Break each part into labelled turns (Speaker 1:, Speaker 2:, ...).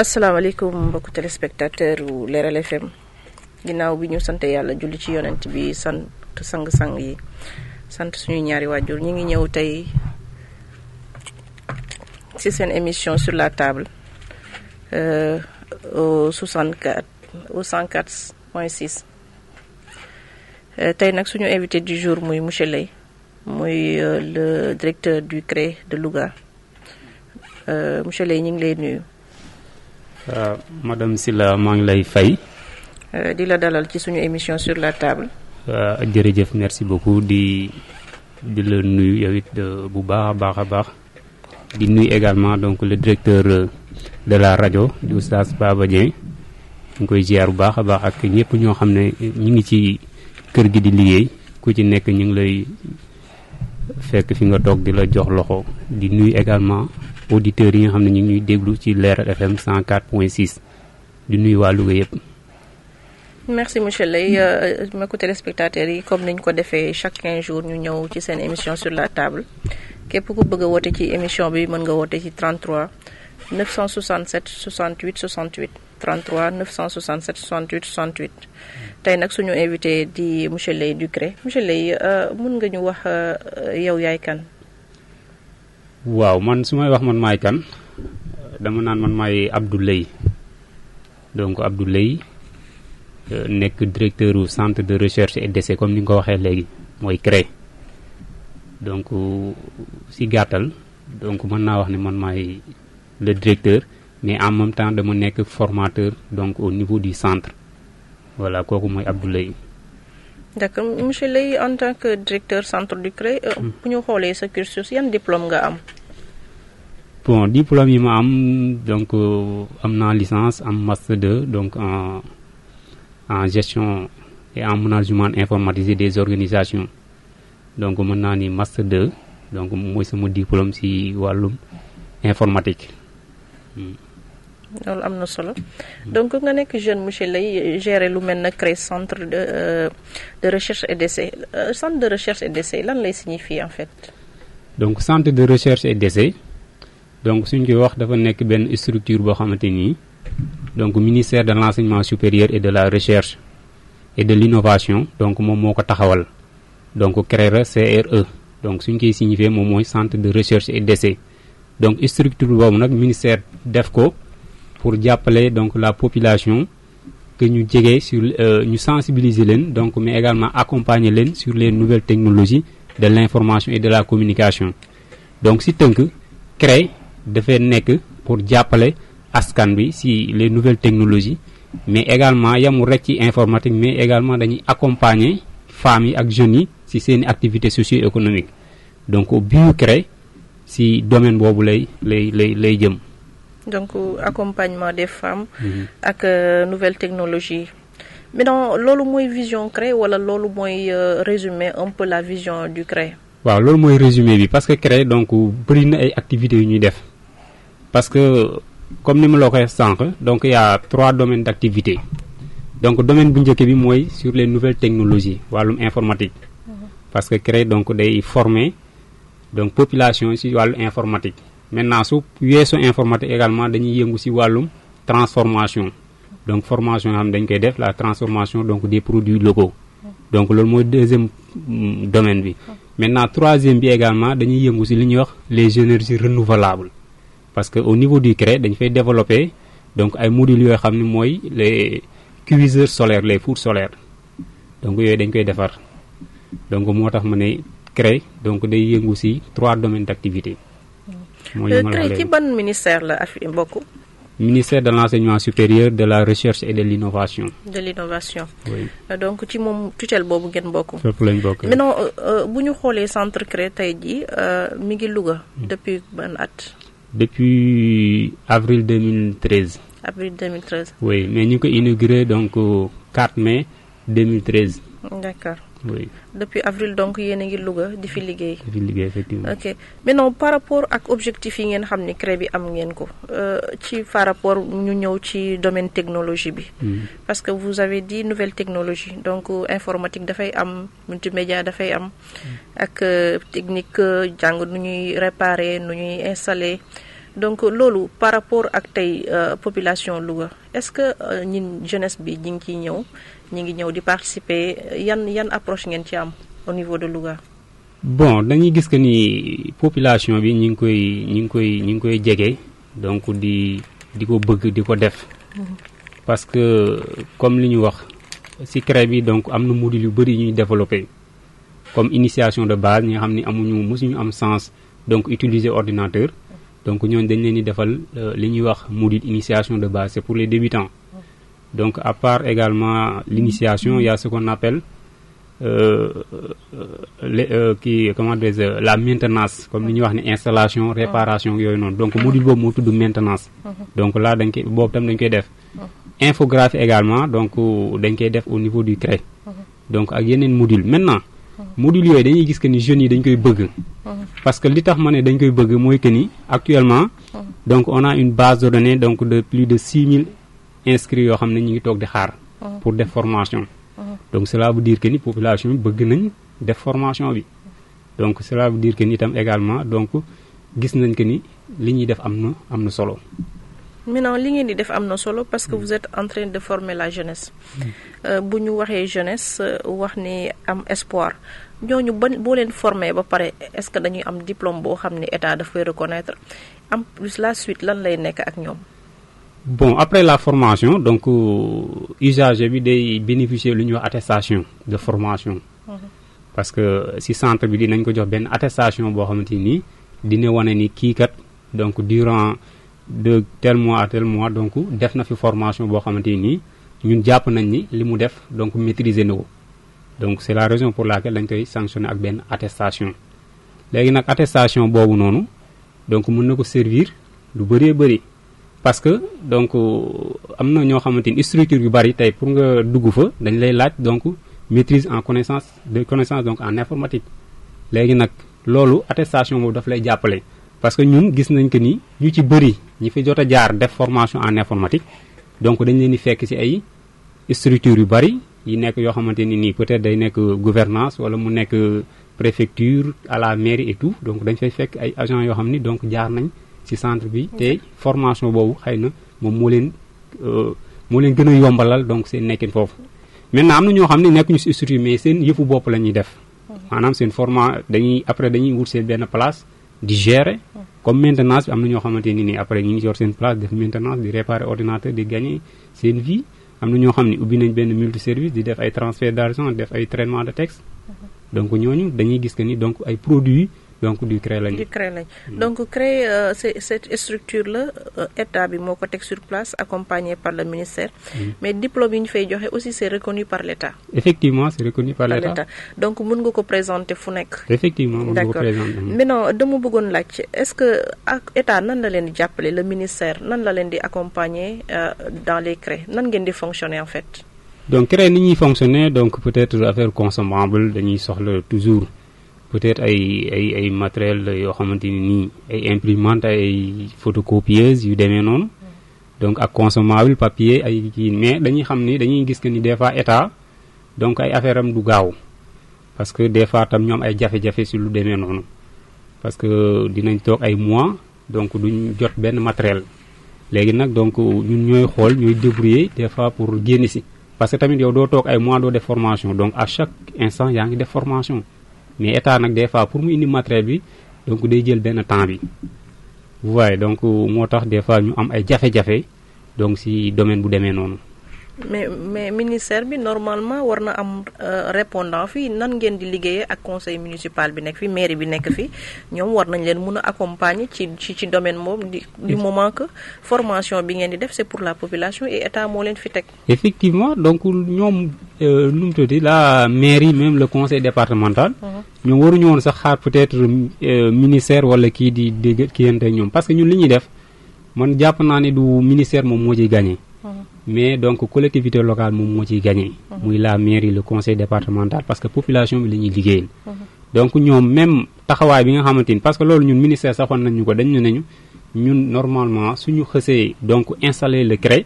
Speaker 1: asalaamaaleykum mbokku téléspectateur u Leral FM ginnaaw bi ñu sant yàlla julli ci yonent bi sant sang-sang yi sant suñu ñaari waajur ñu ngi ñëw tey ci seen émission sur la table au 104.6 tey nag suñu invité du jour muy monsieur Leye muy le directeur du CREI de Louga monsieur Leye ñu ngi lay nuyu.
Speaker 2: madame Sylla maa ngi lay fay.
Speaker 1: di la dalal ci suñu émission sur la table.
Speaker 2: jërëjëf merci beaucoup di la nuyu yow it bu baax a baax di nuyu également donc le directeur de la rajo di Oustaz Baba Dieng ñu ngi koy ziar bu baax a baax ak ñëpp ñoo xam ne ñu ngi ci kër gi di liggéey ku ci nekk ñu ngi lay fekk fi nga toog di la jox loxo di nuyu également auditeurs yi nga xam ne ñu ngi ñuy déglu ci Leral FM 104.6 di nuyu waa Louga yëpp.
Speaker 1: merci monsieur Leye mbokku téléspectateurs yi comme niñ ko defee chaque 15 jours ñu ñëw ci seen émission sur la table képp ku bëgg a woote ci émission bi mën nga woote ci 33 967 68 68 33 967 68 68 tey nag suñu invité di monsieur Leye du CREI monsieur Leye mën nga ñu wax yow yaay kan.
Speaker 2: waaw man su may wax man maay kan dama naan man maay Abdou Leye donc Abdou Leye nekk directeur u centre de recherche et d'essai comme ni nga ko waxee léegi mooy CREI donc si gàttal donc mën naa wax ne man maay le directeur mais en même temps dama nekk formateur donc au niveau du centre voilà kooku mooy Abdou Leye.
Speaker 1: d'accord monsieur Leye en tant que directeur centre du CREI bu ñu xoolee sa cursus yan diplôme nga am.
Speaker 2: bon diplôme yi ma am donc am naa licence am master 2 donc en gestion et en management informatisé des organisations donc mën naa ni master 2 donc mooy sama diplôme ci wàllum informatique.
Speaker 1: loolu am na solo donc nga nekk jeune monsieur Leye gérer lu mel na CREI centre de recherche et d'essai centre de recherche et d'essai lan lay signifier en fait.
Speaker 2: donc centre de recherche et d'essai donc suñ koy wax dafa nekk benn structure boo xamante nii donc ministère de l'enseignement supérieur et de la recherche et de l'innovation donc moom moo ko taxawal donc CREI CRE donc suñ koy signifier moom mooy centre de recherche et d'essai donc structure boobu nag ministère def ko pour jàppale donc la population que ñu jege sur ñu sensibiliser leen donc mais également accompagner leen sur les nouvelles technologies de l'information et de la communication donc si tënk CREI dafay nekk pour jàppale askan bi si les nouvelles technologies mais également yamul rek ci informatique mais également dañuy accompagner femmes yi ak jeunes yi si seeni activités socio-économiques donc biu CREI si domaine boobu lay jëm.
Speaker 1: donc accompagnement des femmes. ak nouvelles technologies. mais donc loolu mooy vision CREI wala loolu mooy résumer un peu la vision du CREI.
Speaker 2: waaw loolu mooy résumé bi parce que CREI donc bëri na ay activités yu ñuy def parce que comme ni ma la ko waxee sànq donc il y a 3 domaines d'activité donc domaine bu njëkk bi mooy sur les nouvelles technologies wàllum informatique. parce que CREI donc day former donc population ci wàllu informatique. maintenant su weesoo informatique également dañuy yëngu ci wàllum transformation donc formation yoo xam ne dañ koy def la transformation donc des produits locaux donc loolu mooy deuxième domaine bi. maintenant troisième bi également dañuy yëngu ci li ñuy wax les énergies renouvelables parce que au niveau du CREI dañ fay développer donc ay modules yoo xam ne mooy les cuiseurs solaires les fours solaires donc yooyu dañ koy defar donc moo tax ma ne CREI donc day yëngu ci 3 domaines d'activité.
Speaker 1: CREI ci ban ministère la bokk.
Speaker 2: ministère de l'enseignement supérieur de la recherche et de l'innovation.
Speaker 1: de l'innovation.
Speaker 2: oui
Speaker 1: donc ci moom tutelle boobu ngeen bokk.
Speaker 2: fépp lañ bokk.
Speaker 1: maintenant bu ñu xoolee centre CREI tey jii mi ngi Louga. depuis ban at.
Speaker 2: depuis avril 2013.
Speaker 1: avril 2013.
Speaker 2: oui mais ñu ngi ko inauguré donc 4 mai 2013.
Speaker 1: d'accord.
Speaker 2: oui
Speaker 1: depuis avril donc yéen a ngi Louga di fi liggéey.
Speaker 2: di fi liggéey effectivement.
Speaker 1: ok maintenant par rapport ak objectif yi ngeen xam ni CREI bi am ngeen ko ci par rapport ñu ñëw ci domaine technologie bi. parce que vous avez dit nouvelle technologie donc informatique dafay am multimédia dafay am. ak technique jàng nu ñuy réparer nu ñuy installer donc loolu par rapport ak tey population Louga est-ce que ñin jeunesse bi ñi ngi ciy ñëw ñi ngi ñëw di participer yan approche ngeen ci am au niveau de Louga.
Speaker 2: bon dañuy gis que ni population bi ñi ngi koy jege donc di ko bëgg di ko def. parce que comme li ñu wax ci CREI bi donc am na module yu bëri ñuy développé comme initiation de base ñi nga xam ni mosuñu am sens donc utiliser ordinateur. donc ñooñu dañ leen di defal li ñuy wax module initiation de base c'est pour les débutants. donc à part également l'initiation il y a ce qu'on appelle la maintenance comme li ñuy wax ni installation réparation yooyu noonu donc module boobu moo tudd maintenance. donc là boobu tam dañ koy def. infographie également donc dañ koy def au niveau du CREI. donc ak yeneen module maintenant module yooyu dañuy gis que ni jeunes yi dañ koy bëgg. parce que li tax ma ne dañ koy bëgg mooy que ni actuellement donc on a une base de données donc de plus de 6000 inscrits yoo xam ne ñu ngi toog di xaar pour def formation. donc cela veut dire que ni population bi bëgg nañ def formation bi. donc cela veut dire que ni itam également donc gis nañ que ni li ñuy def am na solo.
Speaker 1: maintenant li ngeen di def am na solo parce que vous êtes en train de former la jeunesse. bu ñu waxee jeunesse wax ni am espoir ñooñu boo leen former ba pare est-ce que dañuy am diplôme boo xam ne état daf koy reconnaître en plus la suite lan lay nekk ak ñoom.
Speaker 2: bon après la formation donc usager bi day bénéficier lu ñuy wax attestation de formation. parce que ci centre bi dinañ ko jox benn attestation boo xamante ni dina wane ni kii kat donc durant de tel mois à tel mois donc def na fi formation boo xamante ni ñun jàpp nañ ni li mu def donc maîtriser na ko. donc c'est la raison pour laquelle dañ koy sanctionner ak benn attestation. léegi nag attestation boobu noonu donc mën na ko servir lu bëree bëri parce que donc am na ñoo xamante ni structure yu bëri tey pour nga dugg fa dañ lay laaj donc maîtrise en connaissance donc en informatique. léegi nag loolu attestation boobu daf lay jàppale parce que ñun gis nañ que ni ñu ci bëri ñi fi jot a jaar def formation en informatique donc dañ leen di fekk ci ay structure yu bëri yi nekk yoo xamante ni nii peut-être day nekk gouvernance wala mu nekk préfecture à la mairie et tout donc dañ fay fekk ay agents yoo xam ni donc jaar nañ ci centre bi te formation boobu xëy na moom moo leen gën a yombalal donc seen nekkin foofu. maintenant am na ñoo xam ne nekkuñu ci structure mais seen yëfu bopp la ñuy def maanaam seen dañuy wut seen benn place di gérer comme maintenance bi am na ñoo xamante ni nii après ñu ngi yor seen place def maintenance di réparer ordinateur di gagner seen vie. am na ñoo xam ne ubbi nañ benn multiservice di def ay transfert d'argent def ay traitement de texte donc ñooñu dañuy gis que ni donc ay produits donc du CREI lañu.
Speaker 1: donc CREI cette structure la état bi moo ko teg sur place accompagné par le ministère. mais diplôme yi ñu fay joxe aussi c'est reconnu par l'État.
Speaker 2: effectivement c'est reconnu par l'État.
Speaker 1: donc mën nga ko présenter fu nekk.
Speaker 2: effectivement mën nga ko présenter.
Speaker 1: maintenant dama bëggoon laaj est-ce que ak état nan la leen di jàppale le ministère nan la leen di accompagner dans les CREI nan ngeen di fonctionner en fait.
Speaker 2: donc CREI ni ñuy fonctionner donc peut-être affaire consommable dañuy soxla toujours. peut-être ay matériel yoo xamante ni nii ay imprimante ay photocopieuse yu demee noonu donc ak consommable papier ay kii mais dañuy gis que ni des fois état donc ay affaire am du gaaw parce que des fois tam ñoom ay jafe-jafe si lu demee noonu parce que dinañ toog ay mois donc duñ jot benn matériel léegi nag donc ñun ñooy xool ñooy débrouiller des fois pour génn si parce que tamit yow doo toog ay mois doo def formation donc à chaque instant yaa ngi def formation mais état nag des fois pour mu indi matériel bi donc day jël benn temps bi vous voyez donc moo tax des fois ñu am ay jafe-jafe donc ci domaine bu demee noonu.
Speaker 1: mais ministère bi normalement war na am répondant fii nan ngeen di liggéeyee ak conseil municipal bi nekk fi mairie bi nekk fi ñoom war nañ leen mën a accompagner ci domaine moom du moment que formation bi ngeen di def c'est pour la population et état moo leen fi teg.
Speaker 2: effectivement donc ñoom nu mu tuddati la mairie même le conseil départemental. ñoom waruñu woon sax xaar peut-être ministère wala kii di dégg kiyante ak ñoom parce que ñun li ñuy def man jàpp naa ne du ministère moom moo ciy gagné. mais donc collectivité locale moom moo ciy gagné. muy la mairie le conseil départemental parce que population bi la ñuy liggéeyal. donc ñoom même taxawaay bi nga xamante ni parce que loolu ñun ministère saxoon nañ ñu ko dañ ne ñun normalement suñu xësee donc installer le CREI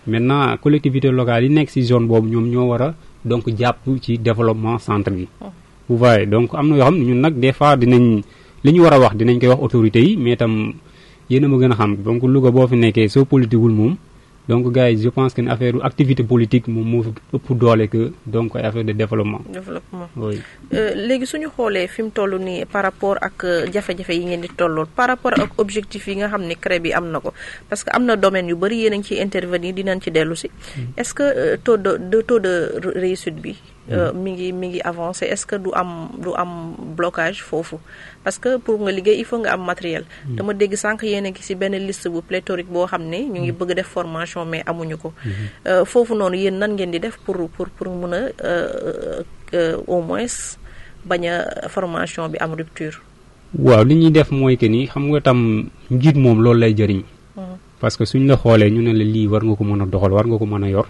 Speaker 2: maintenant collectivité locale yi nekk ci zone boobu ñoom ñoo war a donc jàpp ci développement centre bi. vous voyez donc am na yoo xam ne ñun nag des fois dinañ li ñu war a wax dinañ koy wax autorités yi mais tam yéen a ma gën a xam donc Louga boo fi nekkee soo politiqueul moom donc gars yi je pense que ne affaire activité politique moom moo fi ëpp doole que donc ay affaire de développement. Oui.
Speaker 1: léegi suñu xoolee fi mu toll nii par rapport ak jafe-jafe yi ngeen di tollool par rapport ak objectif yi nga xam ne CREI bi am na ko parce que am na domaine yu bëri yéen a ngi ciy intervenir dinañ ci dellu si. est-ce que taux de réussite bi. mi ngi avancé est-ce que du am blocage foofu parce que pour nga liggéey il faut nga am matériel. dama dégg sànq yéen a ngi ci benn liste bu pléthorique boo xam ne ñu ngi bëgg def formation mais amuñu ko. foofu noonu yéen nan ngeen di def pour mën a au moins bañ a formation bi am rupture.
Speaker 2: waaw li ñuy def mooy que ni xam nga tam njiit moom loolu lay jëriñ. parce que suñ la xoolee ñu ne la lii war nga ko mën a doxal war nga ko mën a yor.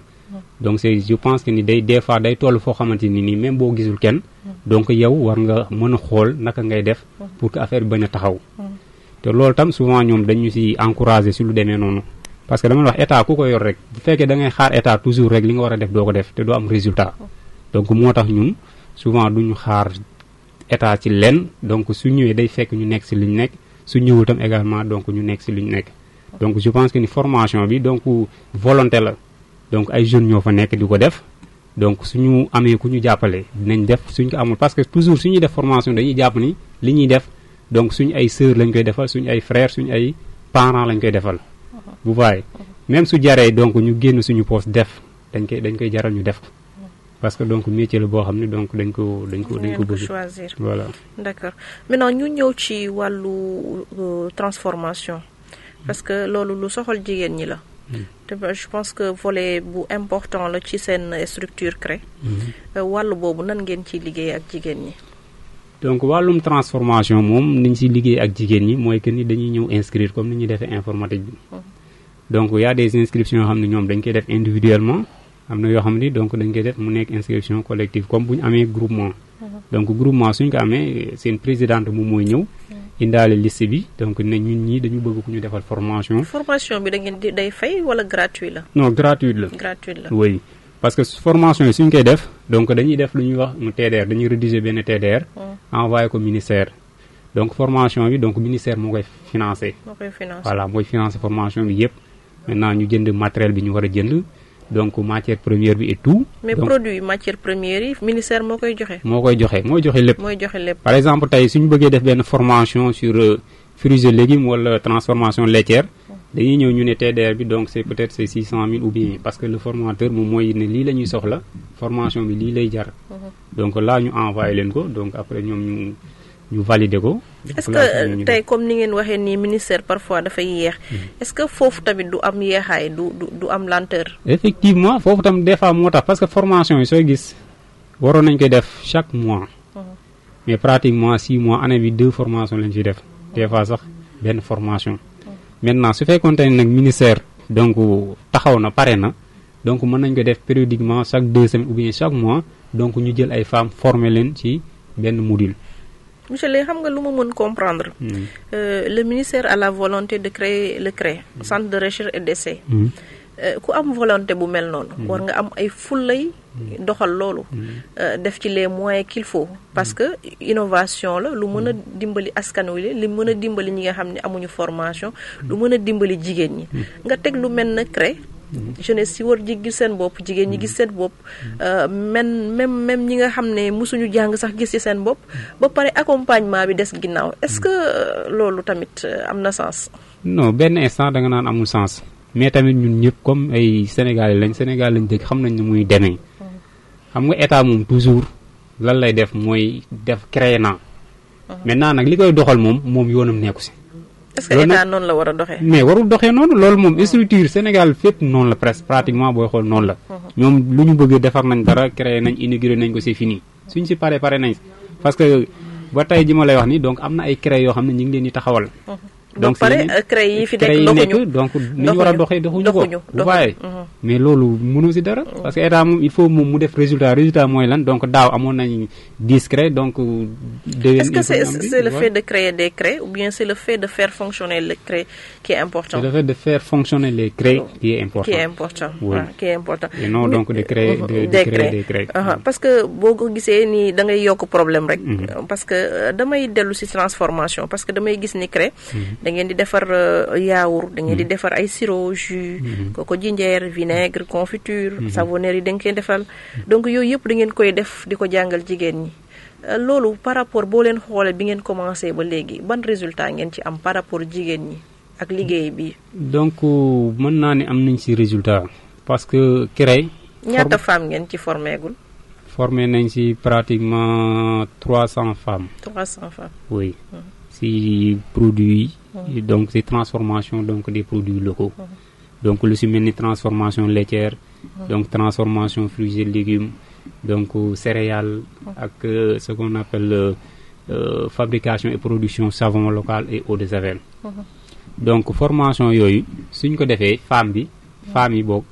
Speaker 2: donc je pense que ni des fois day toll foo xamante ni nii même boo gisul kenn. donc yow war nga mën a xool naka ngay def. pour que affaire bi bañ a taxaw. te loolu tam souvent ñoom dañu ci encourager ci lu demee noonu. parce que dama la wax état ku ko yor rek bu fekkee da ngay xaar état toujours rek li nga war a def doo ko def te doo am résultat. donc moo tax ñun souvent duñu xaar état ci lenn donc su ñëwee day fekk ñu nekk ci li ñu nekk su ñëwul tam également donc ñu nekk ci li ñu nekk. donc je pense que ni formation bi donc volonté la. donc ay jeunes ñoo fa nekk di ko def donc suñu amee ku ñu jàppale dinañ def suñ ko amul parce que toujours suñuy def formation dañuy jàpp ni li ñuy def donc suñu ay sœurs lañ koy defal suñu ay frères suñu ay parents lañ koy defal. bu baaxee même su jaree donc ñu génn suñu poste def dañ koy jaral ñu def ko parce que donc métier la boo xam ne donc dañ ko bëgg
Speaker 1: choisir.
Speaker 2: voilà.
Speaker 1: d'accord maintenant ñu ñëw ci wàllu transformation parce que loolu lu soxal jigéen ñi la. te je pense que volet bu important la ci seen structure CREI. wàllu boobu nan ngeen ciy liggéey ak jigéen ñi.
Speaker 2: donc wàllum transformation moom niñ ciy liggéey ak jigéen ñi mooy que ni dañuy ñëw inscrire comme ni ñuy defee informatique bi. donc y a des inscriptions yoo xam ne ñoom dañ koy def individuellement am na yoo xam ne donc dañ koy def mu nekk inscription collective comme bu ñu amee groupement. donc groupement suñ ko amee seen présidente moom mooy ñëw. indaale liste bi donc ne ñun ñii dañu bëgg ku ñu defal formation.
Speaker 1: formation bi da ngeen di day fay wala gratuit la.
Speaker 2: non gratuite la.
Speaker 1: gratuite la
Speaker 2: oui parce que formation yi suñ koy def donc dañuy def lu ñuy wax mu TDR dañuy rédiger benn TDR. envoyé ko ministère. donc formation bi donc ministère moo koy financé. voilà mooy financé formation bi yëpp. maintenant ñu jënd matériel bi ñu war a jënd. donc matière première bi et tout.
Speaker 1: mais donc, produit matière première yi ministère moo koy joxe.
Speaker 2: mooy joxe lépp.
Speaker 1: mooy joxe lépp.
Speaker 2: par exemple tey suñu bëggee def benn formation sur fruits et légumes wala transformation laitière. dañuy ñëw ñu ne TDR bi donc c'est peut-être c'est 600 000 ou bien parce que le formateur moom mooy ne lii la ñuy soxla formation bi lii lay jar. donc là ñu envoyé leen ko donc après ñoom ñu valider ko.
Speaker 1: est-ce que tey comme ni ngeen waxee nii ministère parfois dafay yeex est-ce que foofu tamit du am yeexaay du am lenteur.
Speaker 2: effectivement foofu tam des fois moo tax parce que formation yi sooy gis waroon nañ koy def chaque mois. mais pratiquement 6 mois année bi 2 formations lañ ciy def. des fois sax benn formation. maintenant su fekkoon ne nag ministère donc taxaw na pare na donc mën nañ ko def périodiquement chaque 2 semaines ou bien chaque mois donc ñu jël ay femmes former leen ci benn module.
Speaker 1: monsieur Leye xam nga lu ma mën comprendre. Le ministère a la volonté de créer le CREI centre de recherche et d'essai. ku am volonté bu mel noonu. war nga am ay fullay doxal loolu. def ci les moyens qu'il faut parce que innovation la lu mën a dimbali askan wi li mën a dimbali ñi nga xam ne amuñu formation lu mën a dimbali jigéen ñi. nga teg lu mel na CREI. jeunesse si war ji gis seen bopp jigéen ñi gis seen bopp même ñi nga xam ne mosuñu jàng sax gis ci seen bopp ba pare accompagnement bi des ginnaaw est-ce que loolu tamit am na sens.
Speaker 2: non benn instant da nga naan amul sens mais tamit ñun ñëpp comme ay Sénégalais lañ dëkk xam nañ ne muy demee xam nga état moom toujours lan lay def mooy def créer na maintenant nag li koy doxal moom yoonam nekku si.
Speaker 1: est-ce que état noonu la war a doxee.
Speaker 2: mais warul doxee noonu loolu moom structure Sénégal fépp noonu la presque pratiquement booy xool noonu la. ñoom lu ñu bëgg defar nañ dara créé nañ inauguré nañ ko c'est fini suñ si pare nañ parce que ba tey ji ma lay wax ni donc am na ay créé yoo xam ne ñu ngi leen di taxawal.
Speaker 1: donc pare CREI yi fi nekk
Speaker 2: donc ni ñu war a doxee doxuñu ko bu bàyyee mais loolu mënoo si dara parce que état moom il faut moom mu def résultat mooy lan donc daaw amoon nañ 10 CREI donc
Speaker 1: est-ce que c'est le fait de créer des CREI ou bien c'est le fait de faire fonctionner le CREI qui est important.
Speaker 2: C'est le fait de faire fonctionner les CREI qui est important.
Speaker 1: Oui. Qui est important
Speaker 2: et non donc de créer des CREI.
Speaker 1: parce que boo ko gisee ni da ngay yokk problème rek parce que damay dellu si transformation parce que damay gis ni CREI da ngeen di defar yaourt da ngeen di defar ay sirop jus coco jinjeer vinaigre confiture savonnerie yi da ngeen koy defal donc yooyu yëpp da ngeen koy def di ko jàngal jigéen ñi loolu par rapport boo leen xoolee bi ngeen commencé ba léegi ban résultat ngeen ci am par rapport jigéen ñi ak liggéey bi.
Speaker 2: donc mën naa ne am nañ ci résultat parce que CREI.
Speaker 1: ñaata femmes ngeen ci formé gul.
Speaker 2: formé nañ ci pratiquement 300 femmes.
Speaker 1: 300 femmes.
Speaker 2: oui ci produits yi. donc ci transformation donc des produits locaux. donc lu ci mel ni transformation laitière. donc transformation fruits et légumes. donc céréales ak ce qu'on appelle fabrication et production savon local et eau de javel. donc formation yooyu suñ ko defee femmes yi bokk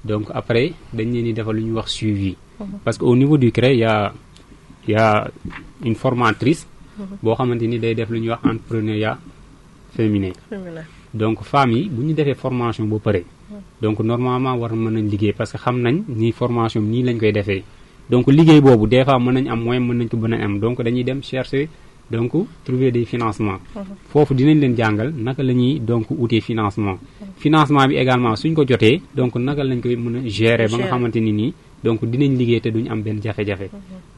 Speaker 2: donc après dañ leen di defal lu ñuy wax suivi parce que au niveau du CREI y a une formatrice boo xamante ni day def lu ñuy wax entrepreneuriat féminin donc femmes yi bu ñu defee formation ba pare donc normalement war mën nañ liggéey parce que xam nañ ni formation nii lañ koy defee donc liggéey boobu des fois mën nañ am moyen mën nañ ko mën a am donc dañuy dem chercher donc trouver des financements foofu dinañ leen jàngal naka la ñuy donc utee financement bi également suñ ko jotee donc naka lañ koy mën a gérer ba nga xamante ni nii donc dinañ liggéey te duñ am benn jafe-jafe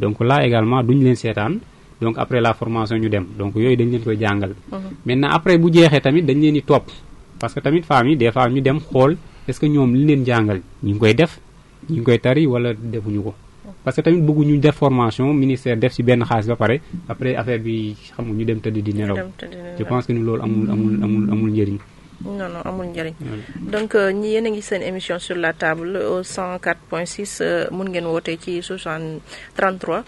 Speaker 2: donc là également duñ leen seetaan donc après la formation ñu dem donc yooyu dañ leen koy jàngal maintenant après bu jeexee tamit dañ leen di topp parce que tamit femmes yi des fois ñu dem xool est-ce que ñoom li leen jàngal ñu ngi koy def ñu ngi koy tari wala defuñu ko parce que tamit bëgguñu def formation ministère def ci benn xaalis ba pare après affaire bi xam nga ñu dem tëdd di nelaw je pense que ni loolu amul njëriñ.
Speaker 1: non amul njëriñ donc ñi yéen a ngi seen émission sur la table au 104.6 mun ngeen woote ci 33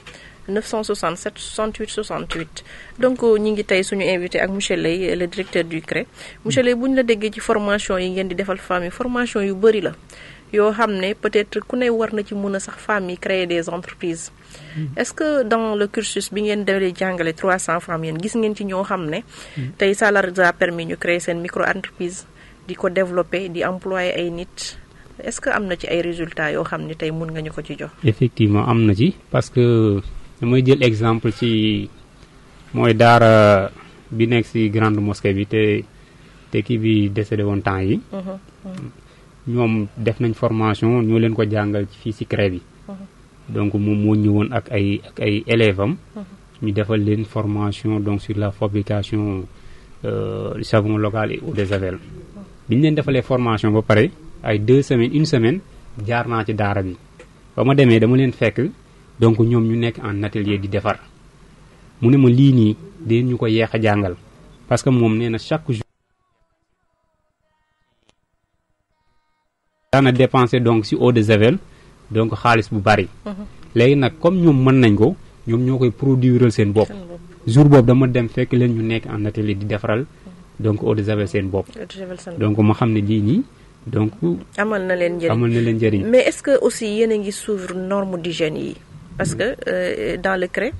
Speaker 1: 967 68 68 donc ñi ngi tey suñu invité ak monsieur Leye le directeur du CREI monsieur Leye bu ñu la déggee ci formation yi ngeen di defal femmes yi formation yu bëri la yoo xam ne peut-être ku ne war na ci mën a sax femmes yi créer des entreprises est-ce que dans le cursus bi ngeen dalee jàngale 300 femmes yéen gis ngeen ci ñoo xam ne tey ça leur a permis ñu créer seen micro entreprise di ko développer di employer ay nit est-ce que am na ci ay résultats yoo xam ne tey mun nga ñu ko ci jox.
Speaker 2: effectivement am na ci parce que damay jël exemple ci mooy daara bi nekk ci grande mosquée bi te kii bi décédé woon temps yi ñoom def nañ formation ñoo leen ko jàngal fii ci CREI bi donc moom moo ñëwoon ak ay élèves am ñu defal leen formation donc sur la fabrication du savon local et eau de javel bi ñu leen defalee formation ba pare ay 2 semaines 1 semaine jaar naa ci daara bi ba ma demee dama leen fekk donc ñoom ñu nekk en atelier di defar mu ne ma lii nii deen ñu ko yeex a jàngal parce que moom nee na chaque jour daana dépensé donc ci eau de javel donc xaalis bu bari léegi nag comme ñoom mën nañ ko ñoom ñoo koy produire seen bopp jour boobu dama dem fekk leen ñu nekk en atelier di defaral donc eau de javel seen bopp donc ma xam ne lii nii donc
Speaker 1: amal na leen njëriñ mais est-ce que aussi yéen a ngi suivre norme d'hygiène yi parce que dans le CREI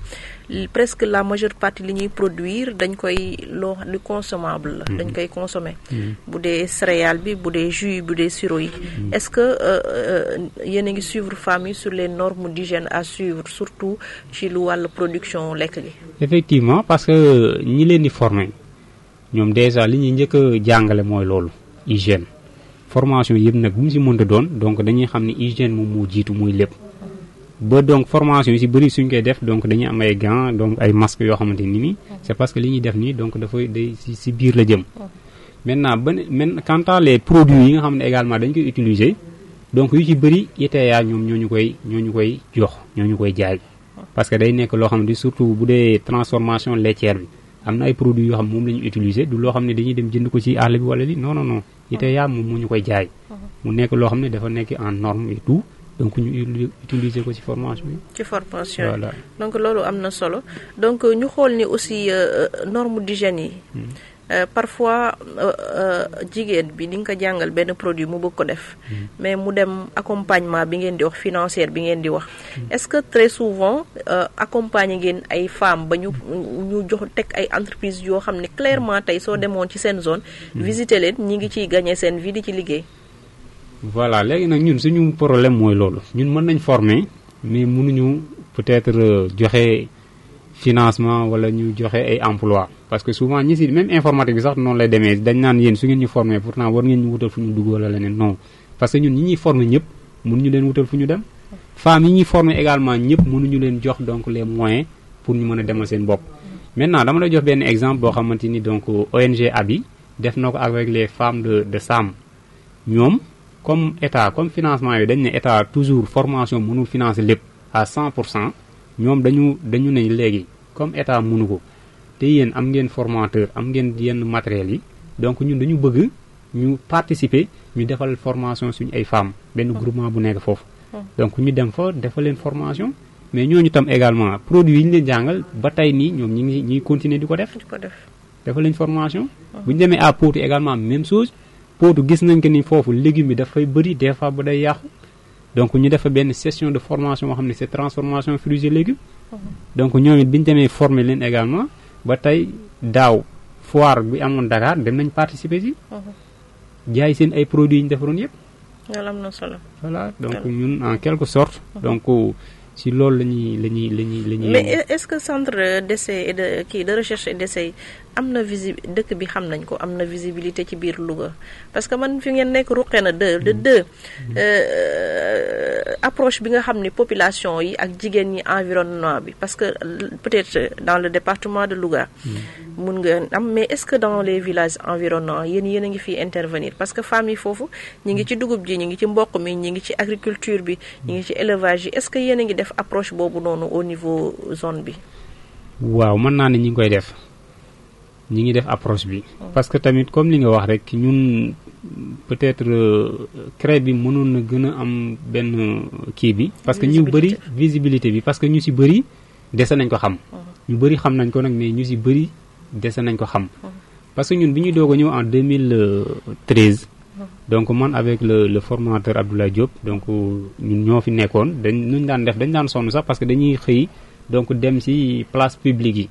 Speaker 1: presque la majeure partie li ñuy produire dañ koy loo lu consommable la dañ koy consommer bu dee céréale bi bu dee jus bu dee sirop yi est-ce que yéen a ngi suivre femmes yi sur les normes d'hygiène à suivre surtout ci lu wàllu production lekk gi.
Speaker 2: effectivement parce que ñi leen di former ñoom déjà li ñuy njëkk a jàngale mooy loolu hygiène formation yëpp nag bu mu ci mënta doon donc dañuy xam ne hygiène moom moo jiitu muy lépp. ba donc formation yi ci bëri suñ koy def donc dañuy am ay gants donc ay masques yoo xamante ni nii c'est parce que li ñuy def nii donc dafay day ci biir la jëm maintenant quant à les produits yi nga xam ne également dañ koy utiliser donc yu ci bëri ITA ñoom ñoo ñu koy jox ñoo ñu koy jaay parce que day nekk loo xam ne surtout bu dee transformation laitière bi am na ay produits yoo xam moom la ñu utiliser du loo xam ne dañuy dem jënd ko ci àll bi wala li non ITA moom moo ñu koy jaay mu nekk loo xam ne dafa nekk en norme et tout donc ñu utiliser ko ci formation bi.
Speaker 1: ci formation
Speaker 2: voilà.
Speaker 1: donc loolu am na solo donc ñu xool ni aussi norme d'hygiène yi. Parfois jigéen bi di nga ko jàngal benn produit mu bëgg ko def. mais mu dem accompagnement bi ngeen di wax financière bi ngeen di wax. est-ce que très souvent accompagner ngeen ay femmes ba ñu jox teg ay entreprises yoo xam ne clairement tey soo demoon ci seen zone. visiter leen ñi ngi ciy gagner seen vie di ci liggéey.
Speaker 2: voilà léegi nag ñun suñu problème mooy loolu ñun mën nañ former mais mënuñu peut-être joxe financement wala ñu joxe ay emploi parce que souvent ñi si même informatique bi sax noonu lay demee dañ naan yéen su ngeen ñu former pourtant war ngeen ñu wutal fu ñu dugg wala leneen non parce que ñun ñi ñuy former ñëpp mënuñu leen wutal fu ñu dem femmes yi ñuy former également ñëpp mënuñu leen jox donc les moyens pour ñu mën a demal seen bopp. Maintenant dama lay jox benn exemple boo xamante ni donc ONG Abi def na ko avec les femmes de Sam ñoom comme état comme financement yi dañ ne état toujours formation mënul financer lépp à 100%. ñoom dañu ne léegi comme état mënu ko te yéen am ngeen formateur am ngeen yenn matériels yi donc ñun dañu bëgg ñu participer ñu defal formation suñu ay femmes benn groupement bu nekk foofu. donc ñu dem fa defal leen formation mais ñooñu tam également produit yi ñu leen jàngal ba tey nii ñoom ñi ngi continuer di ko def. defal leen formation. bu ñu demee à Potou également même chose Potou gis nañ que ni foofu légumes bi dafay bëri des fois ba day yàqu. donc ñu def benn session de formation boo xam ne c'est transformation fruits et légumes. donc ñoom it bi ñu demee former leen également ba tey daaw foire bi amoon Dakar dem nañ participer ci. jaay seen ay produits yi ñu defaroon yëpp.
Speaker 1: loolu am na solo.
Speaker 2: voilà donc ñun en quelque sorte. donc si loolu la ñuy.
Speaker 1: mais est-ce que centre d'essai et de recherche et d'essai am na dëkk bi xam nañ ko am na visibilité ci biir Louga parce que man fi ngeen nekk ruqee na deux approche bi nga xam ni population yi ak jigéen ñi environnement bi parce que peut-être dans le département de Louga mun nga am mais est-ce que dans les villages environnants yéen a ngi fiy intervenir parce que femmes yi foofu ñi ngi ci dugub ji ñi ngi ci mboq mi ñi ngi ci agriculture bi ñi ngi ci élevage yi est-ce que yéen a ngi def approche boobu noonu au niveau zone bi.
Speaker 2: waaw mën naa ne ñi ngi koy def. ñi ngi def approche bi parce que tamit comme li nga wax rek ñun peut-être CREI bi mënoon na gën a am benn kii bi parce que ñu bëri visibilité bi parce que ñu si bëri dese nañ ko xam ñu bëri xam nañ ko nag mais ñu si bëri dese nañ ko xam parce que ñun bi ñuy doog a ñëw en 2013 donc man avec le formateur Abdoulaye Diop donc ñun ñoo fi nekkoon nuñ daan def dañ daan sonn sax parce que dañuy xëy donc dem ci place publique yi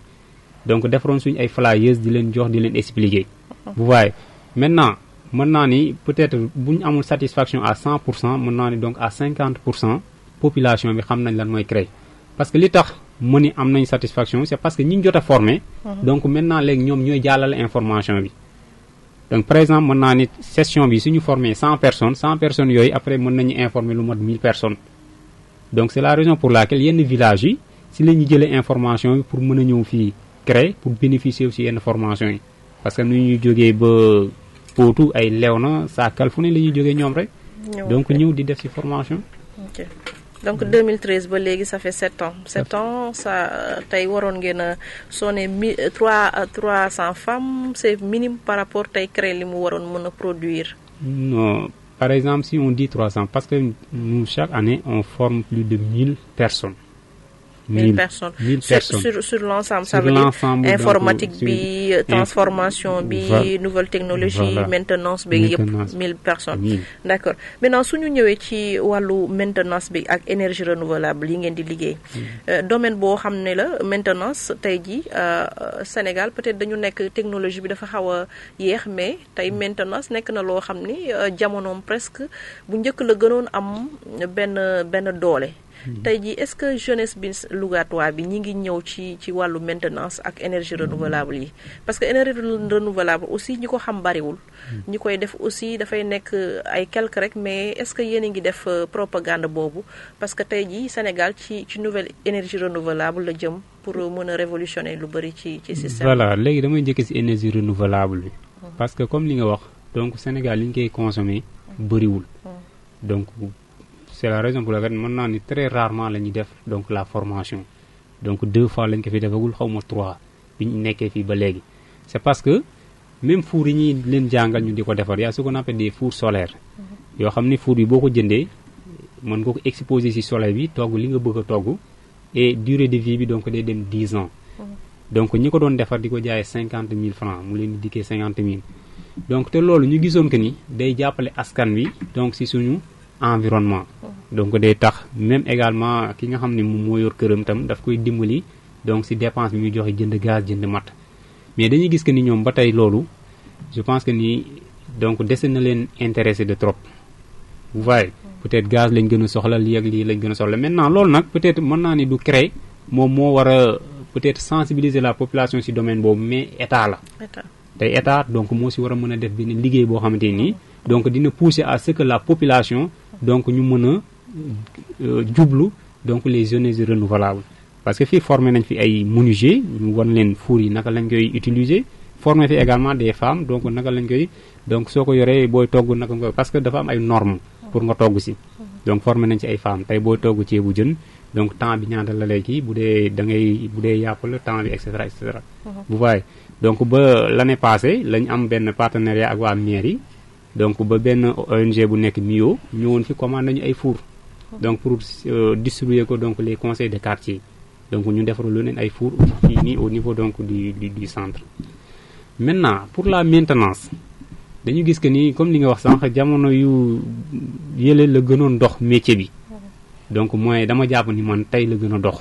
Speaker 2: donc defaroon suñu ay flyers di leen jox di leen expliquer. vous voyez maintenant mën naa ni peut-être bu ñu amul satisfaction à 100% mën naa ni donc à 50% population bi xam nañ lan mooy CREI parce que li tax mu ni am nañ satisfaction c'est parce que ñi ñu jot a formé. donc maintenant léegi ñoom ñooy jàllale information bi. donc par exemple mën naa ni session bi suñu formé 100 personnes yooyu après mën nañu informer lu mot 1000 personnes. donc c'est la raison pour laquelle yenn villages yi si la ñuy jëlee information bi pour mën a ñëw fii. CREI pour bénéficier aussi yenn formation yi parce que nu ñuy jógee ba Potou ay Léona Sakal fu ne la ñuy jógee ñoom rek. donc ñëw di def ci formation.
Speaker 1: ok donc 2013 ba léegi ça fait 7 ans. 7 ans ça tey waroon ngeen a sonné 300 femmes c'est minime par rapport tey CREI li mu waroon mën a produire.
Speaker 2: non par exemple si on dit 300 parce que nous chaque année on forme plus de 1000 personnes.
Speaker 1: 1000 personnes sur l'ensemble ça veut dire informatique bi transformation bi nouvelle technologie maintenance bi yëpp 1000 personnes d'accord maintenant suñu ñëwee ci wàllu maintenance bi ak énergie renouvelable yi ngeen di liggéey domaine boo xam ne la maintenance tey ji Sénégal peut-être dañu nekk technologie bi dafa xaw a yéex mais tey maintenance nekk na loo xam ni jamonoom presque bu njëkk la gënoon am benn doole tey jii est-ce que jeunesse bi Lougatois bi ñi ngi ñëw ci wàllu maintenance ak énergie renouvelable yi parce que énergie renouvelable aussi ñi ko xam bariwul ñi koy def aussi dafay nekk ay quelque rek mais est-ce que yéen a ngi def propagande boobu parce que tey jii Sénégal ci nouvelle énergie renouvelable la jëm pour mën a révolutionner lu bari ci système.
Speaker 2: voilà léegi damay njëkk ci énergie renouvelable bi parce que comme li nga wax donc Sénégal li ñu koy consommer bariwul donc c'est la raison pour laquelle mën naa ni très rarement la ñuy def donc la formation donc 2 fois lañ ko fi defagul xaw ma 3 bi ñu nekkee fii ba léegi c'est parce que même four yi ñuy leen jàngal ñu di ko defar y a ce qu'on appelle des fours solaires yoo xam ni four yi boo ko jëndee mën nga ko exposer ci soleil bi togg li nga bëgg a togg et durée de vie bi donc day dem 10 ans donc ñi ko doon defar di ko jaayee 50 000 francs mu leen di dikkee 50 000 donc te loolu ñu gisoon que ni day jàppale askan wi donc ci suñu environnement donc day tax même également ki nga xam ne moom moo yor këram tam daf koy dimbali donc ci dépense bi muy joxe jënd gaz jënd mat mais dañuy gis que ni ñoom ba tey loolu je pense que ni donc dese na leen intéressé de trop vous voyez peut-être gaz lañ gën a soxla lii ak lii lañ gën a soxla maintenant loolu nag peut-être mën naa ni du CREI moom moo war a peut-être sensibiliser la population ci domaine boobu mais état la tey état donc moo ci war a mën a def benn liggéey boo xamante nii donc dina pousser à ce que la population donc ñu mën a jublu donc les énergies renouvelables parce que fii formé nañ fi ay menuisiers ñu wan leen four yi naka lañ koy utiliser formé fi également des femmes donc naka lañ koy donc soo ko yoree booy togg naka nga parce que dafa am ay normes pour nga togg ci donc formé nañ ci ay femmes tey booy togg ceebu jën donc temps bi ñaata la lay kii bu dee da ngay bu dee yàpp la temps bi et cetera et cetera. vous voyez donc ba l'année passée lañ am benn partenariat ak waa mairie donc ba benn ONG bu nekk MIO ñëwoon fi commande nañu ay four donc pour distribuer ko donc les conseils de quartier donc ñu defaral leen ay four fii nii au niveau donc du centre. maintenant pour la maintenance dañu gis que ni comme li nga wax sànq jamono yu yële la gënoon dox métier bi donc mooy dama jàpp ni man tey la gën a dox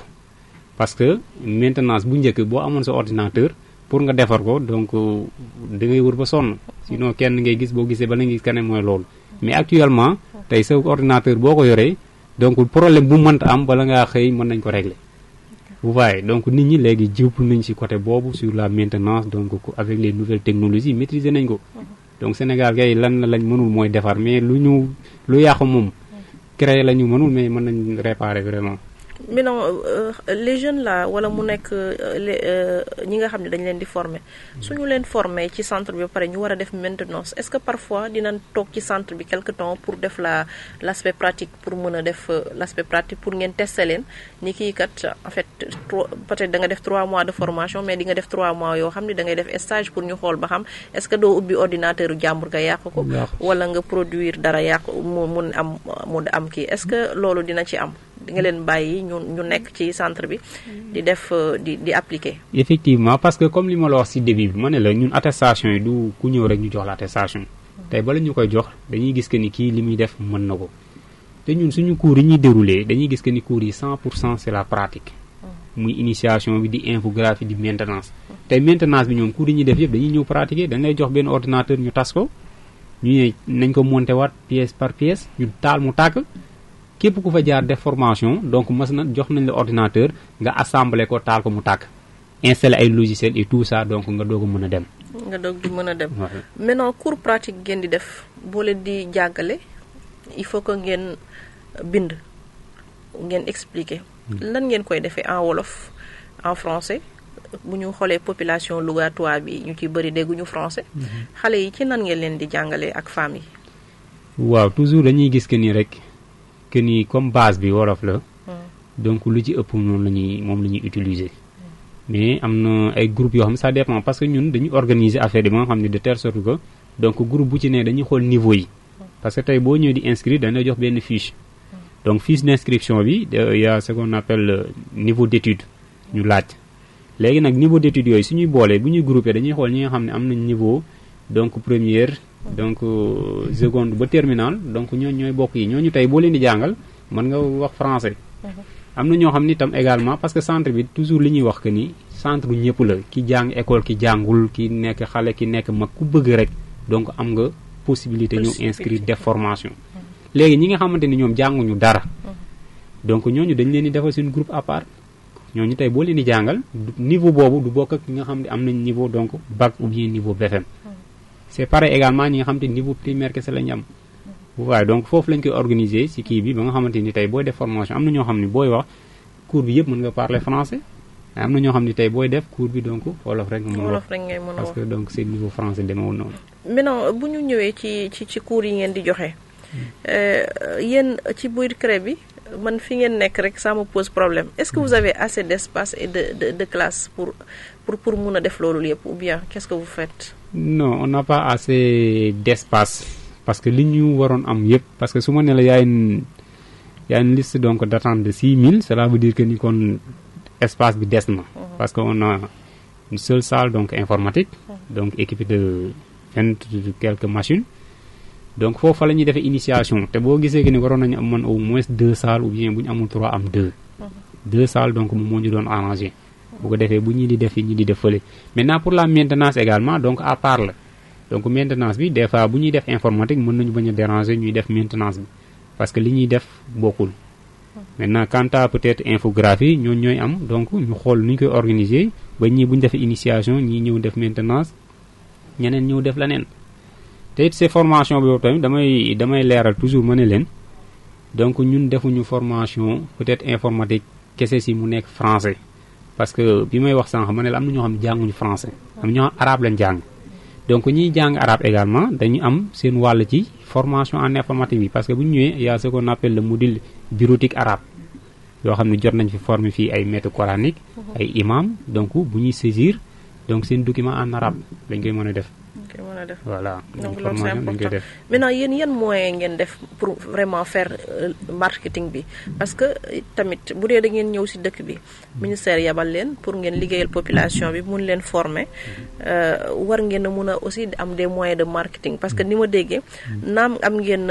Speaker 2: parce que maintenance bu njëkk boo amoon sa ordinateur pour nga defar ko donc da ngay wër ba sonn sinon kenn ngay gis boo gisee ba la nga gis keneen mooy loolu mais actuellement tey sa ordinateur boo ko yoree donc problème bu mënta am bala ngaa xëy mën nañ ko régler vous voyez donc nit ñi léegi jublu nañ ci côté boobu sur la maintenance donc avec les nouvelles technologies maîtriser nañ ko donc Sénégal kay lan lañ mënul mooy defar mais lu yàqu moom créer la ñu mënul mais mën nañ réparer vraiment.
Speaker 1: mais non les jeunes là wala mu nekk ñi nga xam ne dañ leen di former suñu leen former ci centre bi ba pare ñu war a def maintenance est-ce que parfois dinañ toog ci centre bi quelque temps pour def l'aspect pratique pour mën a def l'aspect pratique pour ngeen tester leen ni kii kat en fait peut-être da nga def 3 mois de formation mais di nga def 3 mois yoo xam ne da ngay def stage pour ñu xool ba xam est-ce que doo ubbi ordinateur u jàmbur nga yàq ko wala nga produire dara yàq mu am kii est-ce que loolu dina ci am di nga leen bàyyi ñu nekk ci centre bi di def di appliquer.
Speaker 2: effectivement parce que comme li ma la wax ci début bi ma ne la ñun attestation yi du ku ñëw rek ñu jox la attestation tey bala ñu koy jox dañuy gis que ni kii li muy def mën na ko te ñun suñu cours yi ñuy dérouler dañuy gis que ni cours yi 100% c'est la pratique muy initiation bi di infographie di maintenance tey maintenance bi ñoom cours yi ñuy def yëpp dañuy ñëw pratiquer dañ lay jox benn ordinateur ñu tas ko ñu ne nañ ko monter waat pièce par pièce ñu taal mu tàkk képp ku fa jaar def formation donc mas na jox nañ la ordinateur nga assembler ko taal ko mu tàkk installer ay logiciels et tout ça donc nga doog a mën a dem.
Speaker 1: nga doog di mën a dem. maintenant cours pratique ngeen di def boo leen di jàngale il faut que ngeen bind ngeen expliquer. lan ngeen koy defee en wolof en français bu ñu xoolee population lugatois bi ñu ci bëri dégguñu français. xale yi ci nan ngeen leen di jàngalee ak femmes yi.
Speaker 2: waaw toujours dañuy gis que ni rek. que ni comme base bi wolof la donc lu ci ëpp moom la ñuy utiliser mais am na ay groupes yoo xam ne ça dépend parce que ñun dañuy organiser affaire bi ba nga xam ne de telle sorte que donc groupe bu ci ne dañuy xool niveau yi parce que tey boo ñëwee di inscrire dañ lay jox benn fiche donc fiche d'inscription bi y a ce qu'on appelle niveau d'étude ñu laaj léegi nag niveau d'étude yooyu suñuy boolee bu ñuy groupé dañuy xool ñi nga xam ne am nañ niveau donc première donc seconde ba terminale donc ñooy bokk yi ñooñu tey boo leen di jàngal mën nga wax français am na ñoo xam ni tam également parce que centre bi toujours li ñuy wax que ni centre ñëpp la ki jàng école ki jàngul ki nekk xale ki nekk mag ku bëgg rek donc am nga possibilité ñu inscrire def formation léegi ñi nga xamante ni ñoom jànguñu dara donc ñooñu dañ leen di defal seen groupe à part ñooñu tey boo leen di jàngal niveau boobu du bokk ak ñi nga xam ne am nañ niveau donc bac ou bien niveau BFM c'est pareil également ñi nga xamante ni niveau primaire kese lañu am waaye donc foofu lañ koy organiser ci kii bi ba nga xamante ni tey booy def formation am na ñoo xam ne booy wax cours bi yëpp mën nga parler français am na ñoo xam ne tey booy def cours bi donc wolof rek nga mën a wax parce que donc c'est niveau français demeewul noonu.
Speaker 1: maintenant bu ñu ñëwee ci cours yi ngeen di joxe yéen ci biir CREI bi man fi ngeen nekk rek ça me pose problème est-ce que vous avez assez d'espace et de classe pour mun a def loolu yëpp ou bien qu'est-ce que vous faites?
Speaker 2: Non, on n'a pas assez d'espace parce que li ñu waroon am yëpp parce que su ma ne la y a une liste donc d'attente de 6000 cela veut dire que ni kon espace bi des na parce que on a une seule salle donc informatique donc équipée de 20 quelques machines donc foofu la ñuy defee initiation te boo gisee que ni waroon nañu am man au moins 2 salles ou bien bu ñu amul 3 am 2 salles donc moom moo ñu doon arrangé bu ko defee bu ñii di def fi ñi di def fële maintenant pour la maintenance également donc à part la donc maintenance bi des fois bu ñuy def informatique mën nañu bañ a déranger ñuy def maintenance bi parce que li ñuy def bokkul maintenant quant à peut-être infographie ñooñu ñooy am donc ñu xool nu ñu koy organiser ba ñii bu ñu defee initiation ñii ñëw def maintenance ñeneen ñëw def leneen te it ces formations boobu tamit damay leeral toujours ma ne leen donc ñun defuñu formation peut-être informatique kese si mu nekk français parce que bi may wax sànq ma ne la am na ñoo xam ne jànguñu français am na ñoo xam arabe lañ jàng donc ñiy jàng arabe également dañu am seen wàll ci formation en informatique bi parce que bu ñu ñëwee y a ce qu'on appelle le module bureautique arabe yoo xam ne jot nañ fi former fii ay maîtres coraniques ay imam donc bu ñuy saisir donc seen document en arabe dañ koy mën a def. Voilà
Speaker 1: donc loolu c'est important maintenant yéen yan moyen ngeen def pour vraiment faire marketing bi parce que tamit bu dee da ngeen ñëw ci dëkk bi ministère yabal leen pour ngeen liggéeyal population bi mun leen former war ngeen a mun a aussi am des moyens de marketing parce que ni ma déggee naam am ngeen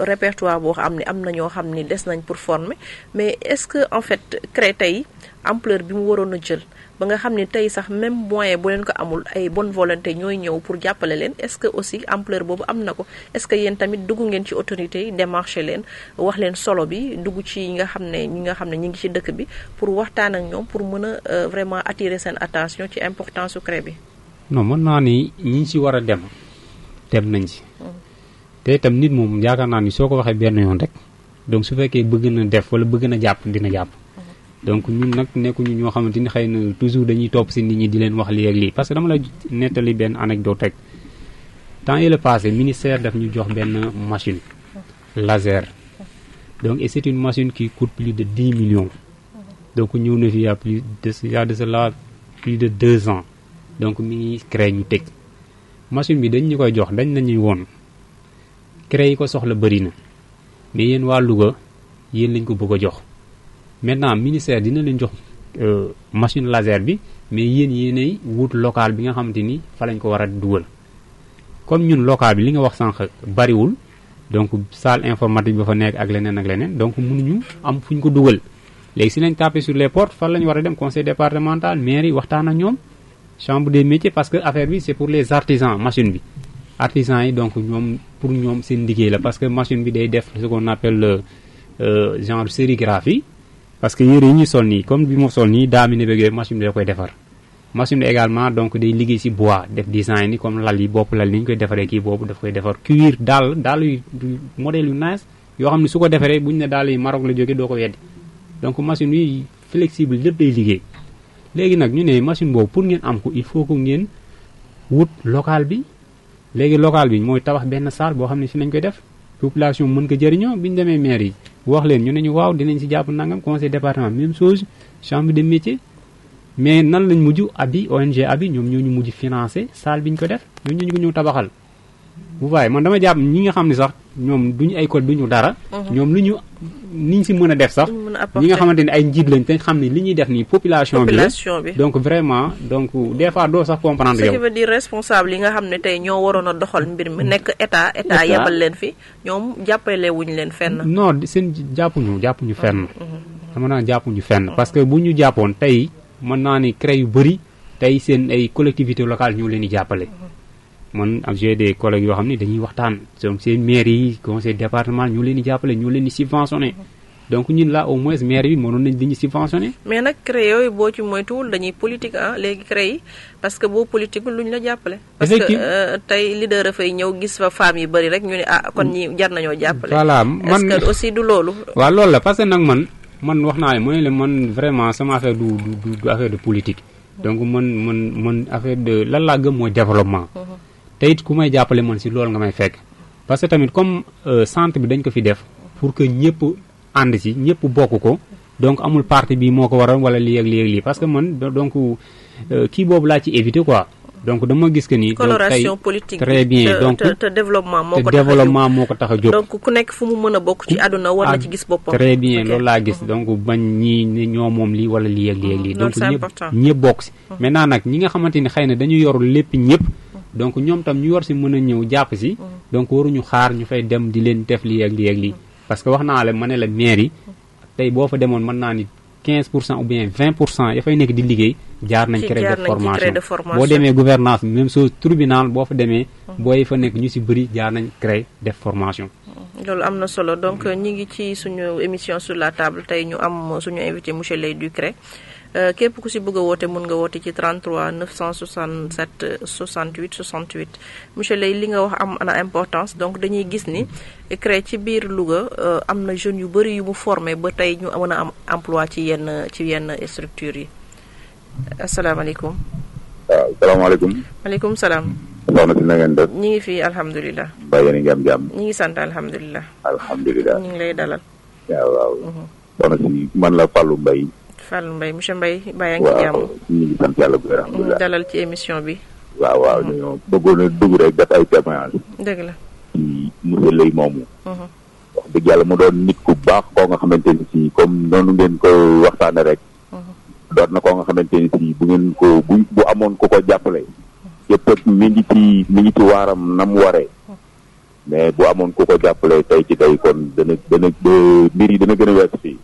Speaker 1: répertoire boo xam ne am na ñoo xam ni des nañ pour former mais est-ce que en fait CREI tey ampleur bi mu waroon a jël ba nga xam ne tey sax même moyen bu leen ko amul ay bonne volonté ñooy ñëw pour jàppale leen est-ce que aussi ampleur boobu am na ko est-ce que yéen tamit dugg ngeen ci autorités yi démarché leen wax leen solo bi dugg ci ñi nga xam ne ñi ngi ci dëkk bi pour waxtaan ak ñoom pour mën a vraiment attirer seen attention ci importance su CREI bi.
Speaker 2: non mën naa ni ñi ci war a dem nañ ci. te itam nit moom yaakaar naa ni soo ko waxee benn yoon rek donc su fekkee bëgg na def wala bëgg na jàpp dina jàpp. donc ñun nag nekkuñu ñoo xamante ni xëy na toujours dañuy topp ci nit ñi di leen wax lii ak lii parce que dama la nettali benn anecdote rek temps yii la passé ministère daf ñu jox benn machine laser donc et c'est une machine qui coûte plus de 10 millions donc ñëw na fi y a de cela plus de 2 ans donc mi ngi CREI ñu teg machine bi dañ ñu koy jox dañ nañuy woon CREI yi ko soxla bëri na mais yéen waa Louga yéen lañ ko bëgg a jox maintenant ministère dina leen jox machine laser bi mais yéenay wut local bi nga xamante ni fa lañ ko war a dugal comme ñun local bi li nga wax sànq bariwul donc salle informatique ba fa nekk ak leneen donc mënuñu am fu ñu ko dugal léegi si lañ tapé sur les portes fan la ñu war a dem conseil départemental mairie waxtaan ak ñoom chambre des métiers parce que affaire bi c'est pour les artisans machine bi artisans yi donc ñoom pour ñoom seen liggéey la parce que machine bi day def ce qu'on appelle genre sérigraphie parce que yére yi ñuy sol nii comme bi ma sol nii daamine bëgg yooyu machine bi da koy defar machine bi également donc day liggéey ci bois def design ni comme lal yi bopp lal ni ñu koy defaree kii boobu daf koy defar cuir daal yu modèle yu nice yoo xam ne su ko defaree bu ñu ne daal yi Maroc la jógee doo ko weddi donc machine bi flexible lépp day liggéey léegi nag ñu ne machine boobu pour ngeen am ko il faut que ngeen wut local bi léegi local bi mooy tabax benn salle boo xam ne fi nañ koy def population mën ko jëriñoo bi ñu demee maire yi wax leen ñu ne ñu waaw dinañ ci jàpp nangam conseil département même chose chambre de métier mais nan lañ mujj abi ONG abi ñoom ñoo ñu mujj financé salle bi ñu ko def ñoom ñu ko ñëw tabaxal bu waaye man dama jàpp ñi nga xam ne sax ñoom duñu ay code duñu dara ñoom lu ñu niñ ci mën a def sax ñi nga xamante ne ay njiit lañ te xam ne li ñuy def nii population bi donc vraiment donc des fois doo sax comprendre yow
Speaker 1: ce qui veut dire responsable yi nga xam ne tey ñoo waroon a doxal mbir mi nekk état yebal leen fi ñoom jàppale wuñu leen fenn
Speaker 2: non seen jàppuñu fenn dama naa jàppuñu fenn parce que bu ñu jàppoon tey mën naa ni CREI yu bëri tey seen ay collectivités locales ñoo leen di jàppale man ak j'ai des collègues yoo xam ne dañuy waxtaan donc seen maire yi conseil départemental ñoo leen di jàppale ñoo leen di subventionné donc ñun là au moins maire bi mënoon nañ dañuy subventionné
Speaker 1: mais nag CREI yooyu boo ci moytuwul dañuy politique léegi CREI yi parce que boo politique luñ la jàppale parce que tey leader dafay ñëw gis fa femmes yi bëri rek ñu ne kon ñi jar nañoo jàppale
Speaker 2: voilà
Speaker 1: est-ce que aussi du loolu
Speaker 2: waaw loolu la parce que nag man wax naa ne man vraiment sama affaire du affaire de politique donc man affaire de lan laa gëm mooy développement te it ku may jàppale man si loolu nga may fekk parce que tamit comme centre bi dañ ko fi def pour que ñëpp ànd ci ñëpp bokk ko donc amul parti bi moo ko waral wala lii ak lii parce que man donc kii boobu laa ci éviter quoi donc dama gis que ni
Speaker 1: coloration politique
Speaker 2: très bien donc
Speaker 1: te développement
Speaker 2: moo ko tax a jóg
Speaker 1: donc ku nekk fu mu mën a bokk ci àdduna war na ci gis boppam
Speaker 2: très bien loolu laa gis donc bañ ñi ñoo moom lii wala lii ak lii donc ñëpp bokk ci maintenant nag ñi nga xamante ni xëy na dañu yor lépp ñëpp donc ñoom tam ñu war si mën a ñëw jàpp si donc waruñu xaar ñu fay dem di leen def lii ak lii parce que wax naa la ma ne la maire yi tey boo fa demoon mën naa ni 15% ou bien 20% ya fay nekk di liggéey jaar nañ CREI de formation boo demee gouvernance même chose tribunal boo fa demee booy fa nekk ñu si bëri jaar nañ CREI def formation
Speaker 1: loolu am na solo donc ñi ngi ci suñu émission sur la table tey ñu am suñu invité monsieur Leye Ducré képp ku si bëgg a woote mun nga woote ci 33 967 68 68 monsieur Leye li nga wax am na importance donc dañuy gis ni CREI ci biir Louga am na jeunes yu bëri yu mu formé ba tey ñu mën a am emploi ci yenn structures yi asalaamaaleykum.
Speaker 3: waaw salaamaaleykum.
Speaker 1: maaleykum salaam.
Speaker 3: soxna si na ngeen def.
Speaker 1: ñi ngi fi alhamdulilah.
Speaker 3: mbaa yéen a ngi am jàmm.
Speaker 1: ñi ngi sant alhamdulilah.
Speaker 3: alhamdulilah.
Speaker 1: ñu ngi lay dalal.
Speaker 3: waaw. soxna si man la Fallou Mbaye.
Speaker 1: Fallou Mbaye monsieur Mbaye bàyyi ngi jàmm.
Speaker 3: waaw ñu ngi sant yàlla bu wér alhamdulilah.
Speaker 1: dalal ci émission bi.
Speaker 3: waaw dañoo bëggoon a dugg rek def ay témoignage.
Speaker 1: dëgg la.
Speaker 3: ci monsieur Leye moomu. wax dëgg yàlla mu doon nit ku baax koo nga xamante ni si comme noonu ngeen ko waxtaane rek. doon na koo nga xamante ni si bu ngeen ko bu amoon ku ko jàppale. yëpp mi ngi ci waaram na mu waree. mais bu amoon ku ko jàppale tey ci tey kon dana mbir yi dana gën a weesu fii.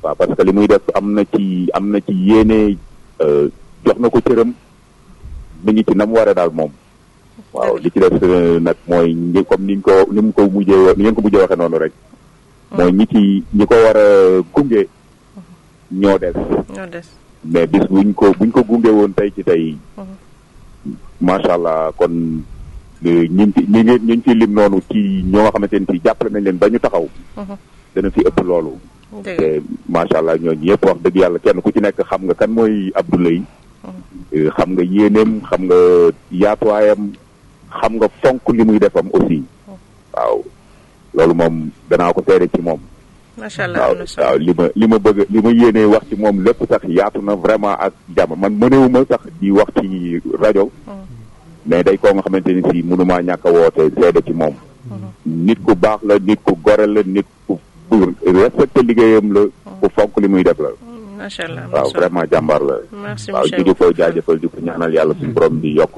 Speaker 3: waaw parce que li muy def am na ci yéene jox na ko cëram mi ngi ci na mu waree daal moom. waaw li ci def nag mooy comme ni mu ko mujjee waxee noonu rek. mooy ñi ko war a gunge. ñoo des. mais bis buñ ko gunge woon tey ci tey. macha allah kon ñu ci lim noonu ci ñoo nga xamante ni ci jàppale nañ leen ba ñu taxaw. dana fi ëpp loolu. te macha allah ñooñu yëpp wax dëgg yàlla kenn ku ci nekk xam nga kan mooy Abdou Leye. xam nga yéeneem xam nga yaatuwaayam xam nga fonk li muy defam aussi. waaw loolu moom danaa ko seede ci moom.
Speaker 1: macha allah
Speaker 3: waaw li ma yéenee wax ci moom lépp sax yaatu na vraiment ak jàmm man mënewuma sax di wax ci rajo. mais day koo nga xamante ni si mënumaa ñàkk a woote seede ci moom. nit ku baax la nit ku gore la nit ku respecté liggéeyam la. ku fonk li muy def la.
Speaker 1: macha allah
Speaker 3: waaw vraiment jàmbaar la.
Speaker 1: merci
Speaker 3: waaw di ko jaajëfal di ko ñaanal yàlla suñu borom di yokk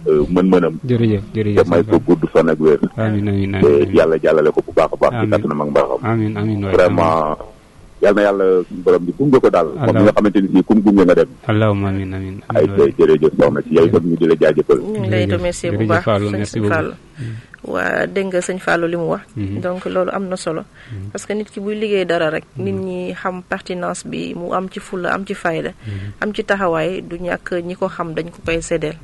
Speaker 3: mën-mënam.
Speaker 2: jërëjëf
Speaker 3: te may ko gudd fan ak wér.
Speaker 2: amiin
Speaker 3: te yàlla jàllale ko bu baax a baax. ci kattanam ak mbaaxam.
Speaker 2: amiin
Speaker 3: vraiment. yal na yàlla suñu borom di gunge ko daal. moom mi nga xamante ni si kum gunge nga dem.
Speaker 2: allahumma amiin
Speaker 3: ay jërëjëf soxna si yow itam ñu di la jaajëfal.
Speaker 1: ñu ngi lay remercier bu baax sëñ Fallou waa dégg nga sëñ Fallou li mu wax. donc loolu am na solo. parce que nit ki buy liggéey dara rek. nit ñi xam pertinence bi mu am ci fulla am ci fayda. am ci taxawaay du ñàkk ñi ko xam dañ ko koy séddeel.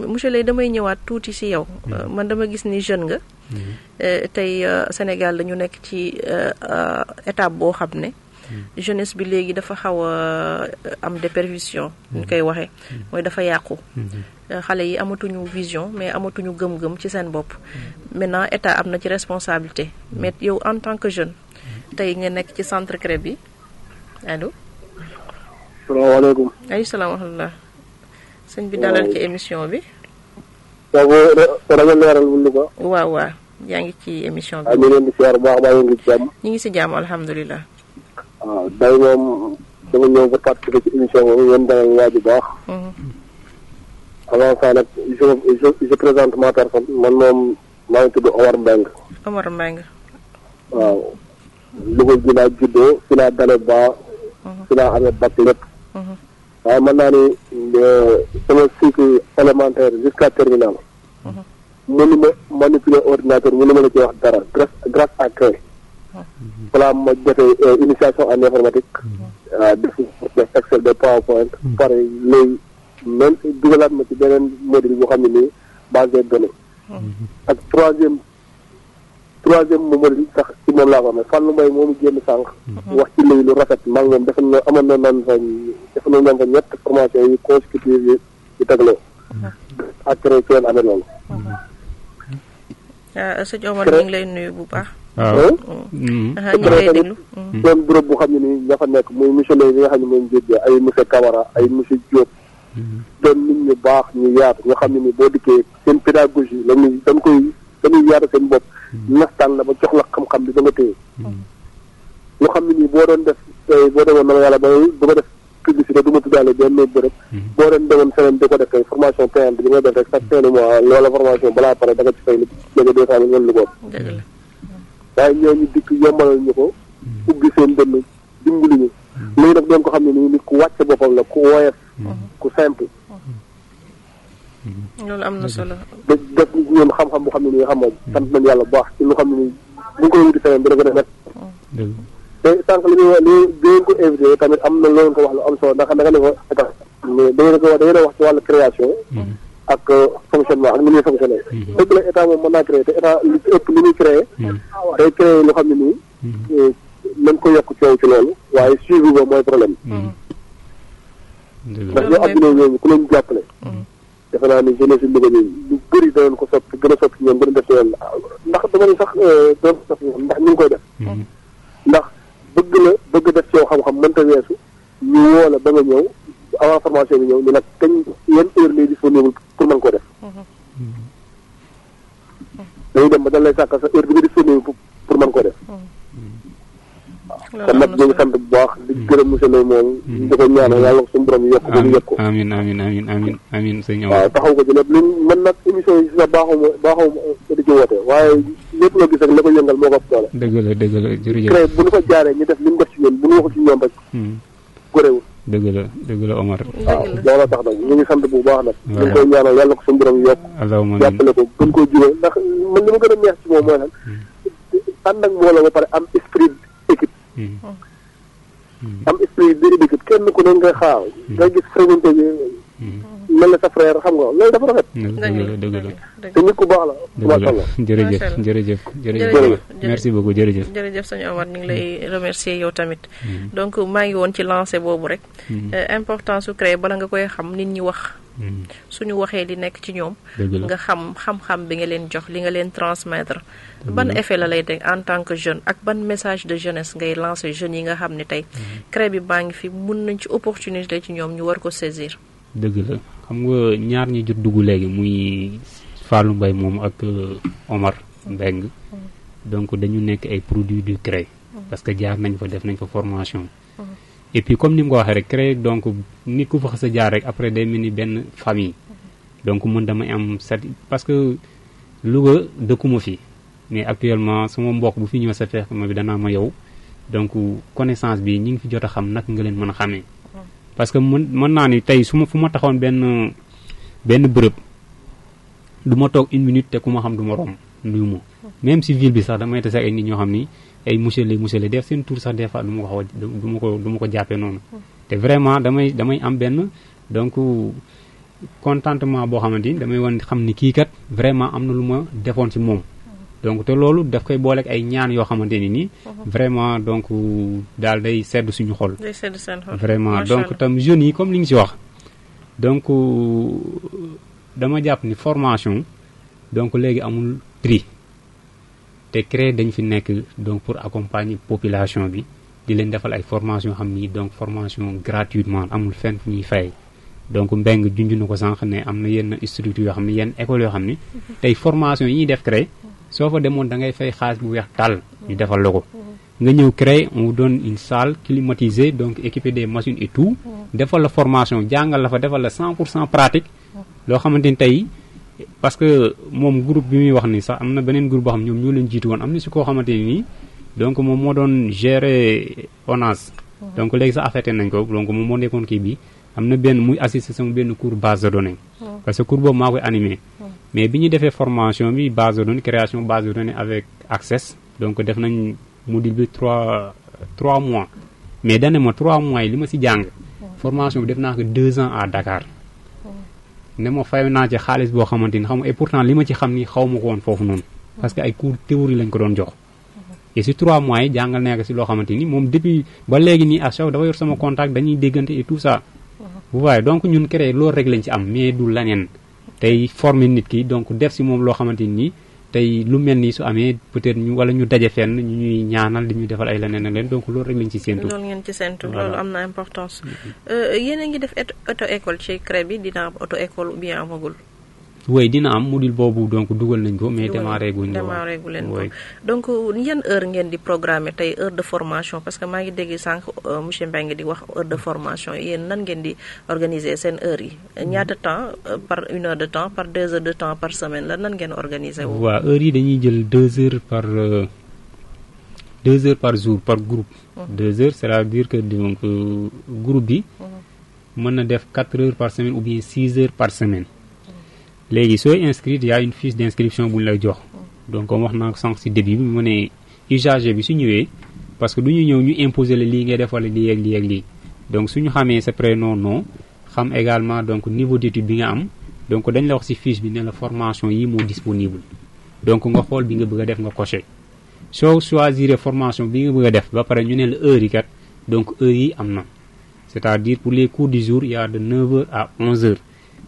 Speaker 1: monsieur Leye damay ñëwaat tuuti si yow. man dama gis ni jeune nga. tey Sénégal dañu nekk ci étape boo xam ne. jeunesse bi léegi dafa xaw a am déperdition ñu koy waxee mooy dafa yàqu. xale yi amatuñu vision mais amatuñu gëm-gëm ci seen bopp. maintenant état am na ci responsabilité mais yow en tant que jeune tey nga nekk ci centre CREI bi allo.
Speaker 4: salaamaaleykum.
Speaker 1: aleykum salaam wa rahmatulah. sëñ bi dalal ci émission bi.
Speaker 4: waaw rajo Leeral bu Louga.
Speaker 1: waaw yaa ngi ci émission bi.
Speaker 4: ñu leen di siyaar bu baax baa ngi ci jàmm.
Speaker 1: ñu ngi si jàmm alhamdulilah.
Speaker 4: waaw day moom dama ñëw ba participer ci émission boobu ngeen dalal waa ju baax. avant ça nag je présente ma personne man moom maa ngi tudd Omar Mbengue.
Speaker 1: Omar Mbengue.
Speaker 4: waaw Louga gi laa juddoo fi laa dale ba. fi laa amee bac lépp. waaye mën naa ni sama cycle élémentaire jusqu'à terminale. mënu ma manipuler ordinateur mënu ma la ci wax dara grâce à CREI. voilà ma jotee initiation en informatique. def Excel de PowerPoint. pare léegi même dugalaat ma ci beneen module boo xam ne nii base de données. ak troisième module sax ci moom laa ko amee Fallou Mbaye moomu génn sànq. wax ci léegi lu rafet maa ngi moom defe naa amoon na naan fa ñett formation yi consécutive yi tegloo. ak CREI ci leen amee loolu.
Speaker 1: sëñ Omar ñu ngi lay nuyu bu baax.
Speaker 2: waaw.
Speaker 1: ñu ngi lay déglu.
Speaker 4: doon bureau bu xam ne nii ña fa nekk muy monsieur Leye bi nga xam ne mooy njiit bi ay monsieur Camara ay monsieur Diop. doon nit ñu baax ñu yaatu nga xam ne ni boo dikkee seen pédagogie dañuy yaatu seen bopp. nastaan la ba jox la xam-xam bi ba nga téye. lu xam ne nii boo doon def boo demoon na ma yàlla ba du ma def publicité du ma tuddaale benn bërëb. boo doon demoon feneen di ko def tey formation payante bi nga def rek chaque fin de mois loola formation balaa pare da nga ci fay lu jóge 200 000 lu ko.
Speaker 1: dëgg la.
Speaker 4: waaye ñooñu dikk yombalal ñu ko. ubbi seen dënn dimbali ñu. léegi nag doon ko xam ne nii nit ku wàcce boppam la ku woyof. ku simple.
Speaker 1: loolu am na solo.
Speaker 4: def ñun xam-xam bu xam ne nii xam moom sant nañu yàlla bu baax ci lu xam ne nii bu ñu koy wuti feneen dina gën a nekk te sànq li ngeen ko invité tamit am na loolu ko wax lu am solo ndax da nga ne ko état mais da ngeen a wax ci wàllu création ak fonctionnement ak ni muy fonctionné dëgg la état moom mën naa créé te état li ci ëpp li muy créé day créé lu xam ne nii nañ ko yokk coow ci loolu waaye suivi ba mooy problème ndax ñoo adduna ñooñu ku leen jàppale defe naa ni jeunesse Louga bi lu bëri danañ ko soppi gën a soppi ñoom gën a def ci yoon ndax dama ne sax doon soppi ñoom ndax ñu ngi koy def ndax bëgg def ci yow xam-xam mënta weesu ñu woo la ba nga ñëw avant formation bi ñëw ni nag kañ yan heure lay disponible pour mën koo def dañuy dem ba dañ lay sàkkal sa heure bi nga disponible pour mën koo def kon nag ñu ngi sant bu baax di gërëm monsieur le moom di ko ñaanal yàlla suñu borom yokk ba ñu yokk ko
Speaker 2: amiin sëñ
Speaker 4: waaw taxaw ko ci lépp li man nag émission yi si sax baaxuma di ci woote waaye lépp loo gis rek la ko yëngal moo ko ëpp doole
Speaker 2: dëgg la jërëjëf
Speaker 4: crée bu ñu ko jaaree ñu def li ñu def ci ñoom bu ñu waxu ci ñoom rek goréwul
Speaker 2: dëgg la Omar
Speaker 4: waaw loolu tax nag ñu ngi sant bu baax nag ñu ngi koy ñaanal yàlla ko suñu borom yokk jàppale ko gën koo jubal ndax man li ma gën a neex ci moom mooy lan ànd ak mbooloo ba pare am esprit équipe am esprit d'équipe kenn ku ne nga xaaw nga gis fréquenté bi mel na sa frère xam nga loolu dafa rafet
Speaker 2: dëgg la
Speaker 4: te nit ku baax la macha
Speaker 2: jërëjëf merci beaucoup
Speaker 1: jërëjëf sëñ Omar ñu ngi lay remercier yow tamit donc maa ngi woon ci lancé boobu rek importance su créer bala nga koy xam nit ñi wax suñu waxee li nekk ci ñoom nga xam-xam bi nga leen jox li nga leen transmettre ban effet la lay teg en tant que jeune ak ban message de jeunesse ngay lancer jeunes yi nga xam ne tey créer bi baa ngi fi mun nañ ci opportunité ci ñoom ñu war ko saisir
Speaker 2: dëgg la xam nga ñaar ñi jot dugg léegi muy Fallou Mbaye moom ak Omar Mbeng donc dañu nekk ay produits du CREI parce que jaar nañ fa def nañ fa formation et puis comme ni mu ko waxee rek CREI donc nit ku fa xas a jaar rek après day mel ni benn famille donc mën damay am parce que Louga dëkkuma fi mais actuellement sama mbokk bu fi ñëw sa fekk ma bi danaa ma yow donc connaissance bi ñi ngi fi jot a xam nag nga leen mën a xamee parce que mën naa ni tey fu ma taxoon benn bërëb du ma toog une minute te ku ma xam du ma romb nuyu ma même si ville bi sax damay tase ay nit ñoo xam ni ay monsieur le def seen tour sax des fois du ma ko jàppee noonu te vraiment damay am benn donc contentement boo xamante ni damay wan xam ni kii kat vraiment am na lu ma defoon ci moom donc te loolu daf koy booleeg ay ñaan yoo xamante ni nii vraiment donc daal day sedd suñu xol vraiment donc tam jeunes yi comme li nga ci wax donc dama jàpp ni formation donc léegi amul prix te CREI dañ fi nekk donc pour accompagner population bi di leen defal ay formation xam ni donc formation gratuitement amul fenn fu ñuy fay donc Mbeng junj na ko sànq ne am na yenn structure yoo xam ne yenn école yoo xam ni tey formation yi ñuy def CREI soo fa demoon da ngay fay xaalis bu weex tàll ñu defal la ko nga ñëw CREI on vous donne une salle climatisée donc équipée des machines et tout defal la formation jàngal la fa defal la 100% pratique loo xamante ni tey parce que moom groupe bi muy wax ni sax am na beneen groupe boo xam ñoom ñoo leen jiitu woon am na si koo xamante ni nii donc moom moo doon gérer ONAS donc léegi sax affecté nañ ko donc moom moo nekkoon kii bi am na benn muy assister sama benn cours base de données parce que cours boobu maa koy animé mais bi ñu defee formation bi base de données création base de données avec Access donc def nañ module bi 3 mois mais dane ma 3 mois yi li ma si jàng formation bi def naa ko 2 ans à Dakar ne ma fay naa ci xaalis boo xamante ni xam nga et pourtant li ma ci xam ni xaw ma ko woon foofu noonu parce que ay cours théorie lañ ko doon jox et si 3 mois yi jàngal nekk si loo xamante ni moom depuis ba léegi nii à chaque dafa yor sama contact dañuy déggante et tout ça vous voyez donc ñun CREI loolu rek lañ ci am mais du laneen tey former nit ki donc def si moom loo xamante ni tey lu mel nii su amee peut-être ñu wala ñu daje fenn ñu ñuy ñaanal di ñu defal ay leneen ak leen donc loolu rek lañ ci séentu.
Speaker 1: loolu ngeen ci séentu loolu am na importance. yéen a ngi def auto école ci CREI bi dina am auto école ou bien amagul.
Speaker 2: oui dina am module boobu donc dugal nañ ko mais démarré guñ ko
Speaker 1: leen ko donc yan heure ngeen di programmer tey heure de formation parce que maa ngi dégg sànq monsieur Mbengue di wax heure de formation yéen nan ngeen di organiser seen heure yi ñaata temps par 1 heure de temps par 2 heures de temps par semaine la nan ngeen organiser wu.
Speaker 2: waaw heure yi dañuy jël 2 heures par jour par groupe. 2 heures c'est-à-dire que donc groupe bi mën na def 4 heures par semaine ou bien 6 heures par semaine. léegi sooy inscrire y a une fiche d'inscription bu ñu lay jox donc comme wax naa ko sànq ci début bi mu ne usager bi su ñëwee parce que du ñu ñëw ñu imposer la lii ngay def wala lii ak lii ak lii donc suñu xamee sa prénom nom xam également donc niveau d'étude bi nga am donc dañ la wax ci fiche bi ne la formation yi moo disponible donc nga xool bi nga bëgg a def nga coché soo choisir formation bi nga bëgg a def ba pare ñu ne la heure yi kat donc heure yi am na c'est-à-dire pour les cours du jour il y a de 9h à 11h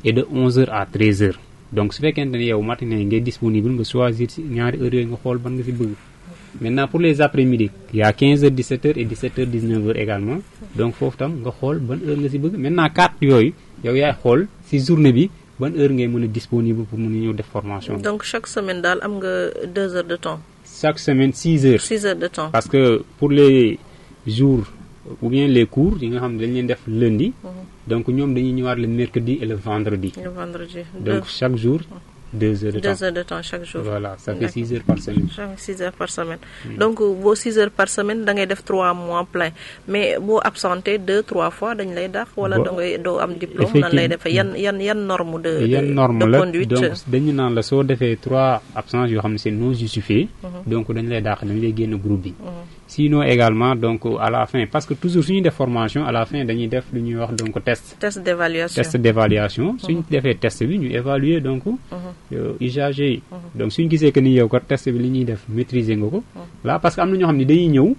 Speaker 2: et de 11h à 13h donc su fekkente ne yow matinée ngay disponible nga choisir ci ñaari heures yooyu nga xool ban nga ci bëgg maintenant pour les après-midi il y a 15h 17h et 17h 19h également donc foofu tam nga xool ban heure nga ci bëgg maintenant carte yooyu yow yaay xool ci journée bi ban heure ngay mën a disponible pour mën a ñëw def formation.
Speaker 1: donc chaque semaine daal am nga 2 heures de temps.
Speaker 2: chaque semaine 6 heures.
Speaker 1: 6 heures de temps.
Speaker 2: parce que pour les jours ou bien les cours yi nga xam ne dañ leen def lundi. donc ñoom dañuy ñëwaat le mercredi et le vendredi.
Speaker 1: le vendredi.
Speaker 2: donc chaque jour 2 heures de temps.
Speaker 1: 2 heures de temps chaque jour.
Speaker 2: voilà ça fait 6 heures par semaine.
Speaker 1: 6 heures par semaine. donc boo 6 heures par semaine da ngay def 3 mois plein mais boo absenté 2-3 fois dañ lay dàq. wala da ngay doo am diplôme. nan lay defee yan norme de conduite.
Speaker 2: donc dañu naan la soo defee 3 absences yoo xam ne c'est non justifié. donc dañ lay dàq dañ lay génn groupe bi. sinon également donc à la fin parce que toujours suñu def formation à la fin dañuy def lu ñuy wax donc test.
Speaker 1: test d'évaluation.
Speaker 2: suñu defee test bi ñu évaluer donc. usager yi donc suñu gisee que ni yow ko test bi li ñuy def maîtriser nga ko là parce que am na ñoo xam ne dañuy ñëw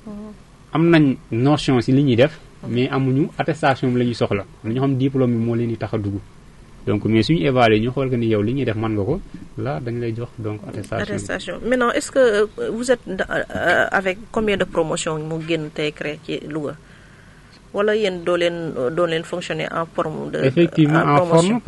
Speaker 2: am nañ notion ci li ñuy def mais amuñu attestation bi la ñuy soxla am na ñoo xam ne diplôme bi moo leen di tax a dugg donc mais suñu évaluer ñu xool que ni yow li ñuy def mën nga ko là dañ lay jox donc attestation.
Speaker 1: Maintenant est-ce que vous êtes avec combien de promotions mu génn tey créé ci Louga wala yéen doo leen fonctionner en forme de
Speaker 2: effectivement en forme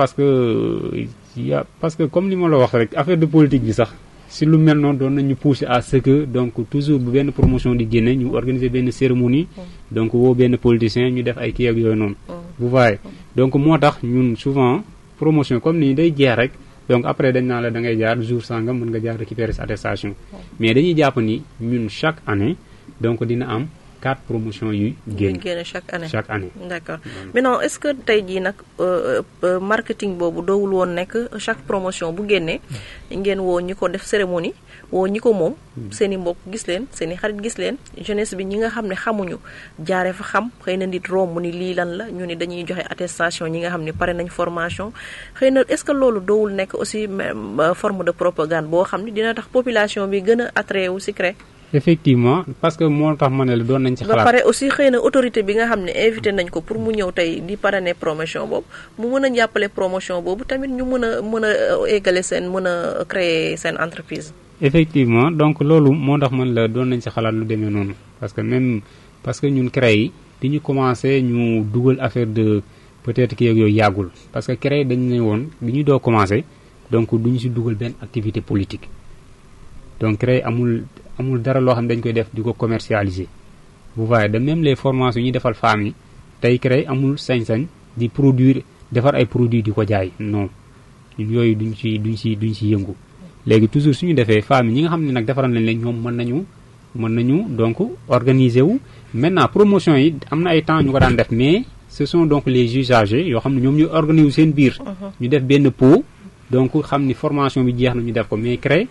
Speaker 2: parce que comme li ma la wax rek affaire de politique bi sax si lu mel noonu doon nañu pousser à ce que donc toujours bu benn promotion di génne ñu organiser benn cérémonie donc woo benn politicien ñu def ay kii ak yooyu noonu vous voyez donc moo tax ñun souvent promotion comme ni day jeex rek donc après dañ naa la da ngay jaar jour sangam mën nga jaar récupérer sa attestation mais dañuy jàpp ni ñun chaque année donc dina am 4 promotions yuy génn
Speaker 1: chaque année. D'accord. Maintenant est-ce que tey jii nag marketing boobu doowul woon nekk chaque promotion bu génnee ngeen woo ñi ko def cérémonie woo ñi ko moom seen i mbokk gis leen seen i xarit gis leen jeunesse bi ñi nga xam ne xamuñu jaare fa xam xëy na nit romb ni lii lan la ñu ni dañuy joxe attestation ñi nga xam ne pare nañ formation xëy na est-ce que loolu doowul nekk aussi forme de propagande boo xam ne dina tax population bi gën a attiré wu ci CREI.
Speaker 2: effectivement parce que moo tax ma ne la doon nañ ci xalaat.
Speaker 1: ba pare aussi xëy na autorité bi nga xam ne invité nañ ko pour mu ñëw tey di parrainer promotion boobu mu mën a jàppale promotion boobu tamit ñu mën a égale seen mën a créer seen entreprise.
Speaker 2: effectivement donc loolu moo tax man la doon nañ ci xalaat lu demee noonu parce que ñun CREI yi di ñu commencé ñu dugal affaire de peut-être kii ak yooyu yàggul parce que CREI dañu ne woon bi ñu doo commencé donc duñu ci dugal benn activité politique donc CREI amul dara loo xam ne dañ koy def di ko commercialiser vous voyez de même les formations yi ñuy defal femmes yi tey CREI amul sañ-sañ di produire defar ay produits di ko jaay non ñun yooyu duñ ci yëngu léegi toujours suñu defee femmes yi ñi nga xam ne nag defaral nañ leen ñoom mën nañu donc organiser wu maintenant promotion yi am na ay temps ñu ko daan def mais ce sont donc les usagers yoo xam ne ñoom ñu organiser seen biir ñu def benn pot donc xam ni formation bi jeex na ñu def ko mais CREI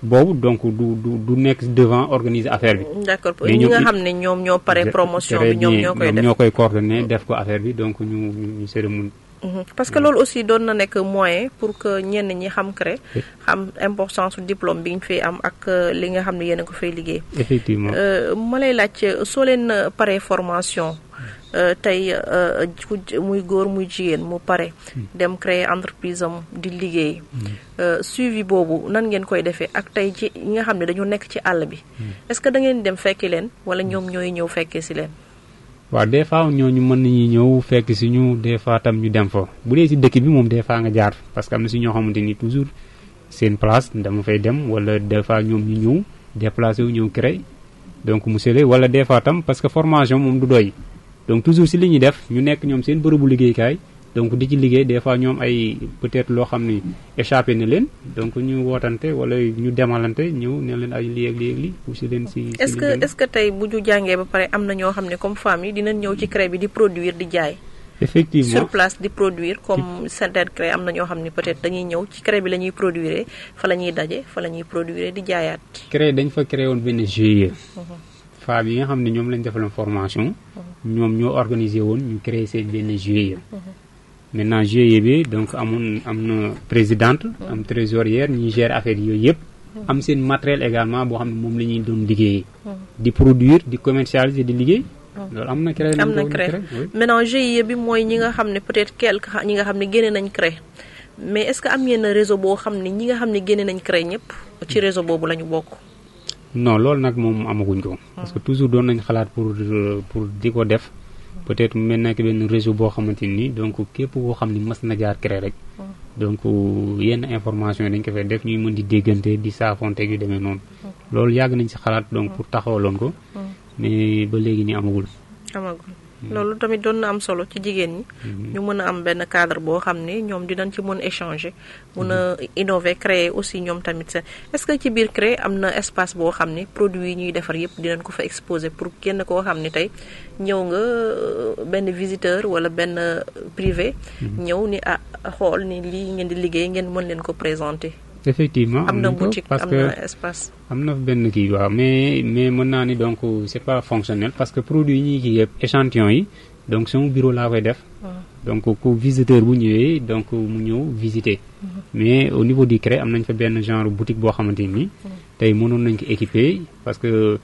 Speaker 2: boobu donc du nekk devant organiser affaire bi.
Speaker 1: d'accord ñi nga xam ne ñoom ñoo pare promotion bi ñoo koy
Speaker 2: coordonner def ko affaire bi donc ñu cérémonie.
Speaker 1: parce que loolu aussi doon na nekk moyen pour que ñenn ñi xam CREI xam importance su diplôme bi ñu fay am ak li nga xam ne yéen a ko fay liggéey.
Speaker 2: effectivement
Speaker 1: ma lay laaj soo leen paree formation. tey muy góor muy jigéen mu pare dem créer entreprise am di liggéey suivi boobu nan ngeen koy defee ak tey ci ñi nga xam ne dañu nekk ci àll bi est-ce que da ngeen dem fekki leen wala ñoom ñooy ñëw fekkee ci leen.
Speaker 2: waaw des fois ñooñu mën nañu ñëw fekk si ñu des fois tam ñu dem fa bu dee si dëkk bi moom des fois nga jaar parce que am na si ñoo xamante ni toujours seen place dama fay dem wala des fois ñoom ñu ñëw déplacé wu ñëw CREI donc monsieur le wala des fois tam parce que formation moom du doy. donc toujours si li ñuy def ñu nekk ñoom seen bërëbu liggéeykaay donc di ci liggéey des fois ñoom ay peut-être loo xam ni échappé na leen donc ñu wootante wala ñu demalante ñëw ne leen ay lii ak lii ak lii aussi leen si.
Speaker 1: est-ce que tey bu ñu jàngee ba pare am na ñoo xam ne comme femmes yi dinañ ñëw ci CREI bi di produire di jaay.
Speaker 2: effectivement
Speaker 1: sur place di produire comme certaines CREI am na ñoo xam ne peut-être dañuy ñëw ci CREI bi la ñuy produire fa la ñuy daje fa la ñuy produire di jaayaat.
Speaker 2: CREI dañ fa créé woon benn GIE. femmes yi nga xam ne ñoom lañ defaloon formation. ñoom ñoo organisé woon ñu créé seen benn GIE. maintenant GIE bi donc am na présidente. am trésorière ñuy gérer affaire yooyu yëpp. am seen matériel également boo xam ne moom la ñuy doon liggéeyee. di produire di commercialiser di liggéey. loolu am na CREI.
Speaker 1: maintenant GIE bi mooy ñi nga xam ne peut-être ñi nga xam ne génne nañ CREI mais est-ce que am ngeen réseau boo xam ne ñi nga xam ne génne nañ CREI ñëpp ci réseau boobu la ñu bokk.
Speaker 2: non loolu nag moom amaguñ ko. parce que toujours doon nañ xalaat pour di ko def. peut-être mu mel nekk benn réseau boo xamante ni donc képp koo xam ni mas na jaar CREI rek. donc yenn information yi dañ ko fay def ñuy mën di déggante di saafonteeg yu demee noonu. loolu yàgg nañ ci xalaat donc pour taxawaloon ko. mais ba léegi nii amagul.
Speaker 1: loolu tamit doon na am solo ci jigéen ñi. ñu mën a am benn cadre boo xam ne ñoom dinañ ci mën échanger. mën a innover créer aussi ñoom tamit seen est-ce que ci biir CREI am na espace boo xam ne produits yi ñuy defar yëpp dinañ ko fa exposer pour kenn koo xam ne tey ñëw nga benn visiteur wala benn privé. ñëw ni xool ni lii ngeen di liggéey ngeen mën leen ko présenter.
Speaker 2: effectivement
Speaker 1: am na boutique
Speaker 2: parce
Speaker 1: am
Speaker 2: que
Speaker 1: na espace.
Speaker 2: am na benn kii waaw mais mën naa ni donc c'est pas fonctionnel parce que produit yi ñuy kii yëpp échantillon yi donc sama bureau laa koy def. donc ku visiteur bu ñëwee donc mu ñëw visiter. mais au niveau du CREI am nañ fa benn genre boutique boo xamante ni. tey mënoon nañ ko équiper parce que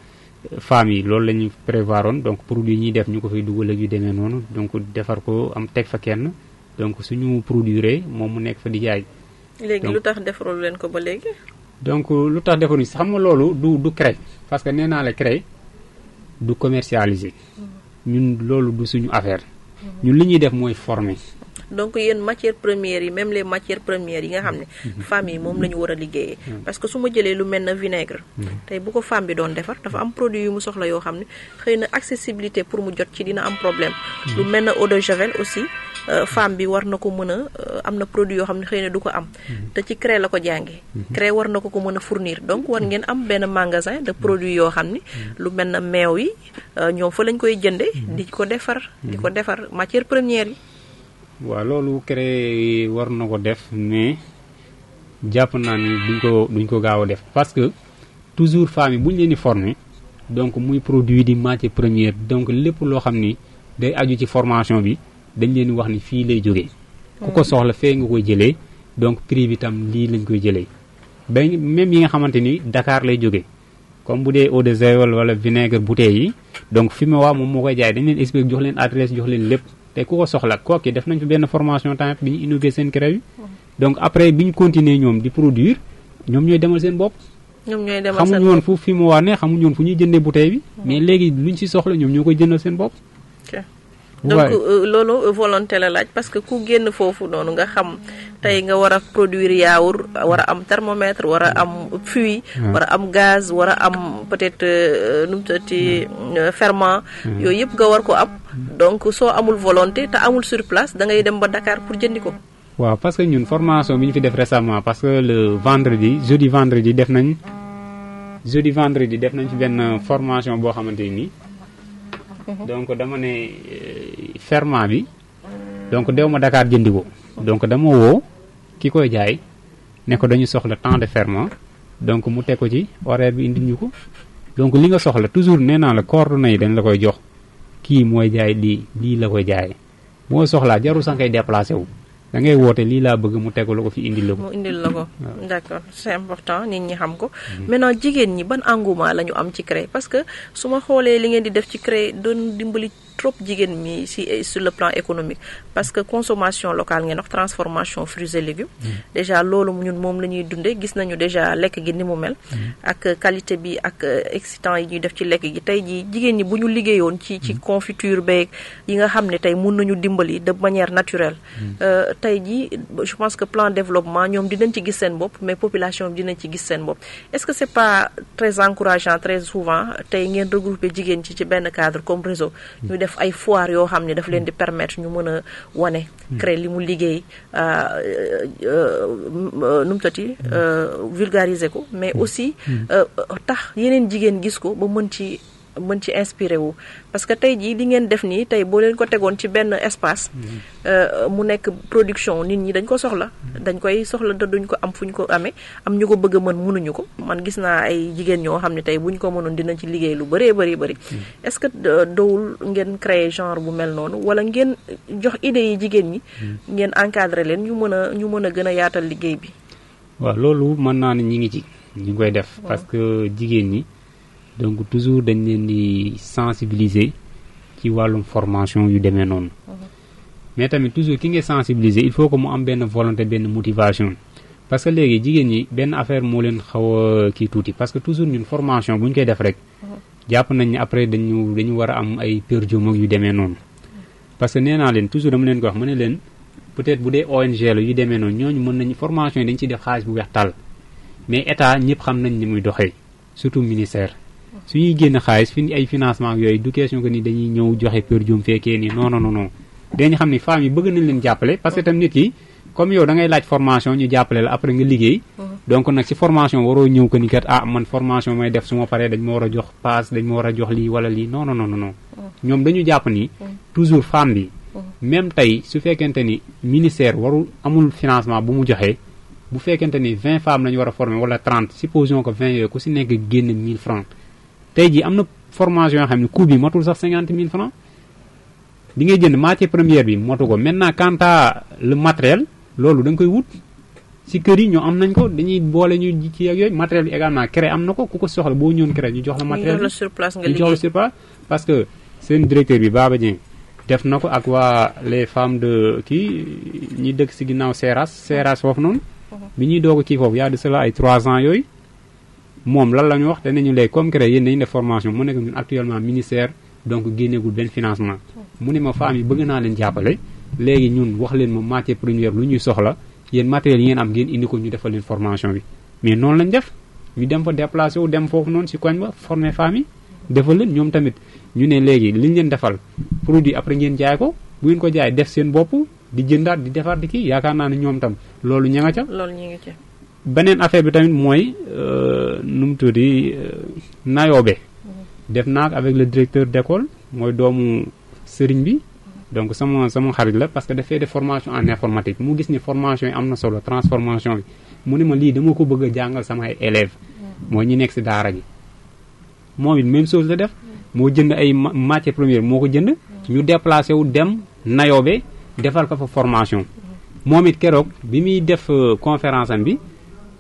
Speaker 2: femmes yi loolu la ñu prévoir woon donc produit yi ñuy def ñu ko fay dugal ak yu demee noonu donc defar ko am teg fa kenn donc suñu produire moom mu nekk fa di jaay.
Speaker 1: léegi lu tax defarul leen ko ba léegi.
Speaker 2: donc lu tax defaruñu si xam nga loolu du CREI parce que nee naa la CREI du commercialiser. ñun loolu du suñu affaire. ñun li ñuy def mooy former.
Speaker 1: donc yéen matières premières yi même les matières premières yi nga xam ne femmes yi moom la ñu war a liggéeyee. parce que su ma jëlee lu mel na vinaigre. tey bu ko femme bi doon defar dafa am produit yu mu soxla yoo xam ne xëy na accessibilité pour mu jot ci dina am problème. lu mel na eau de javel aussi. femme bi war na ko mën a am na produit yoo xam ne xëy na du ko am te ci CREI la ko jàngee CREI war na ko mën a fournir donc war ngeen am benn magasin de produits yoo xam ne lu mel na meew yi ñoom fa lañ koy jënde di ko defar matière première yi.
Speaker 2: waaw loolu CREI war na ko def mais jàpp naa ni duñ ko gaaw a def parce que toujours femmes yi bu ñu leen di former donc muy produit di matière première donc lépp loo xam ni day aju ci formation bi dañ leen wax ni fii lay jógee. ku ko soxla fee nga koy jëlee donc prix bi tam lii lañ koy jëlee ba même yi nga xamante ni Dakar lay jógee comme bu dee eau de javel wala vinaigre bouteille yi donc fi ma waa moom moo koy jaay dañ leen expliquer jox leen adresse jox leen lépp te ku ko soxla kooki def nañ fi benn formation tamit bi ñu innové seen CREI bi donc après bi ñu continuer ñoom di produire ñoom ñooy demal seen bopp. xamuñu woon fu fi ma waa ne xamuñu woon fu ñuy jëndee bouteille bi. mais léegi luñ si soxla ñoom ñoo koy jëndal seen bopp.
Speaker 1: donc loolu volonté la laaj parce que ku génn foofu noonu nga xam tey nga war a produire yaourt war a am thermomètre war a am fuy war a am gaz war a am peut-être nu mu tuddati ferment yooyu yëpp nga war ko am donc soo amul volonté te amul sur place da ngay dem ba Dakar pour jëndi ko.
Speaker 2: waaw parce que ñun formation bi ñu fi def récemment parce que le jeudi vendredi def nañ fi benn formation boo xamante ni. donc dama ne ferment bi donc dew ma Dakar jëndi ko donc dama woo ki koy jaay ne ko dañu soxla temps de ferment donc mu teg ko ci horaire bi indi ñu ko donc li nga soxla toujours nee naa la coordonnées yi dañ la koy jox kii mooy jaay lii la koy jaay moo soxlaa jarul sax ngay déplacé wu da ngay woote lii laa bëgg mu tegu la ko fi indil la ko.
Speaker 1: mu indil la ko d'accord c'est important nit ñi xam ko. maintenant jigéen ñi ban engouement la ñu am ci CREI parce que su ma xoolee li ngeen di def ci CREI doon dimbali trop jigéen ñi sur le plan économique parce que consommation locale ngeen wax transformation fruits et légumes. déjà loolu ñun moom la ñuy dundee gis nañu déjà lekk gi ni mu mel. ak qualité bi ak excitant yi ñuy def ci lekk gi tey jii jigéen ñi bu ñu liggéeyoon ci confiture beeg yi nga xam ne tey mun nañu dimbali de manière naturelle. tey jii je pense que plan développement ñoom dinañ ci gis seen bopp mais population bi dinañ ci gis seen bopp est-ce que c'est pas très encourageant très souvent tey ngeen regrouper jigéen ci benn cadre comme réseau ñu def ay foire yoo xam ne daf leen di permettre ñu mën a wane CREI li mu liggéey nu mu tati vulgariser ko mais aussi tax yeneen jigéen gis ko ba mën ci mën ci inspiré wu parce que tey jii li ngeen def nii tey boo leen ko tegoon ci benn espace mu nekk production nit ñi dañ ko soxla dañ koy soxla te duñ ko am fu ñu ko amee am ñu ko bëgg a mën mënuñu ko man gis naa ay jigéen ñoo xam ne tey buñ ko mënoon dinañ ci liggéey lu bëree bëri est-ce que dowul ngeen créer genre bu mel noonu wala ngeen jox idée yi jigéen ñi ngeen encadrer leen ñu mën a gën a yaatal liggéey bi.
Speaker 2: waaw loolu mën naa ne ñi ngi ci ñu ngi koy def parce que jigéen ñi donc toujours dañ leen di sensibiliser ci wàllum formation yu demee noonu mais tamit toujours ki ngay sensibiliser il faut que mu am benn volonté benn motivation parce que léegi jigéen ñi benn affaire moo leen xaw a kii tuuti parce que toujours ñun formation bu ñu koy def rek jàpp nañ ne après dañu war a am ay per diem yu demee noonu parce que nee naa leen toujours dama leen ko wax ma ne leen peut-être bu dee ONG la yu demee noonu ñooñu mën nañu formation yi dañu ciy def xaalis bu weex tàll mais état ñëpp xam nañ ni muy doxee surtout ministère su ñuy génn xaalis fi ay financement yooyu du question que ni dañuy ñëw joxe per diem fekkee ni non dañu xam ni femmes yi bëgg nañ leen jàppale parce que tam nit ki comme yow da ngay laaj formation ñu jàppale la après nga liggéey donc nag ci formation waroo ñëw que ni kat man formation may def su ma paree dañ ma war a jox passe dañ ma war a jox lii wala lii non ñoom dañu jàpp ni toujours femme bi même tey su fekkente ni ministère amul financement bu mu joxee bu fekkente ni 20 femmes lañu war a former wala 30 supposons que 20 yooyu ku si nekk génn 1000 francs tey jii am na formation yoo xam ne coût bi matul sax 50 000 francs bi ngay jënd matière première bi motu ko maintenant quant à le matériel loolu da nga koy wut si kër yi ñoo am nañ ko dañuy boole ñu ci ak yooyu matériel bi également CREI am na ko ku ko soxla boo ñëwoon CREI ñu jox la matériel ñu jox la sur place parce que seen directeur bi Baba Dieng def na ko ak waa les femmes de ñi dëkk si ginnaaw Seras foofu noonu bi ñuy doog kii foofu y a de cela ay 3 ans yooyu moom lan la ñu wax danañu lay comme CREI yéen dañu def formation mu nekk ñun actuellement ministère donc génneegul benn financement mu ne ma femmes yi bëgg naa leen jàppale léegi ñun wax leen ma matière première lu ñuy soxla yéen matériel yi ngeen am ngeen indi ko ñu defal leen formation bi mais noonu lañ def ñu dem fa déplacé wu dem foofu noonu si koñ ba former femmes yi defal leen ñoom tamit ñu ne léegi liñ leen defal produit après ngeen jaay ko bu ngeen ko jaay def seen bopp di jëndaat di defar di kii yaakaar naa ne ñoom tam loolu ña nga ca.
Speaker 1: loolu ñu ngi ca.
Speaker 2: beneen affaire bi tamit mooy nu mu tuddi Nayoobe. def naa avec le directeur d'école mooy doomu sëriñ bi donc sama xarit la parce que dafay def formation en informatique mu gis ni formation yi am na solo transformation bi mu ne ma lii dama ko bëgg a jàngal sama ay élèves mooy ñi nekk si daara ji moom it même chose la def moo jënd ay matière première moo ko jënd ñu déplacé wu dem Nayoobe defal ko fa formation moom it keroog bi muy def conférence am bi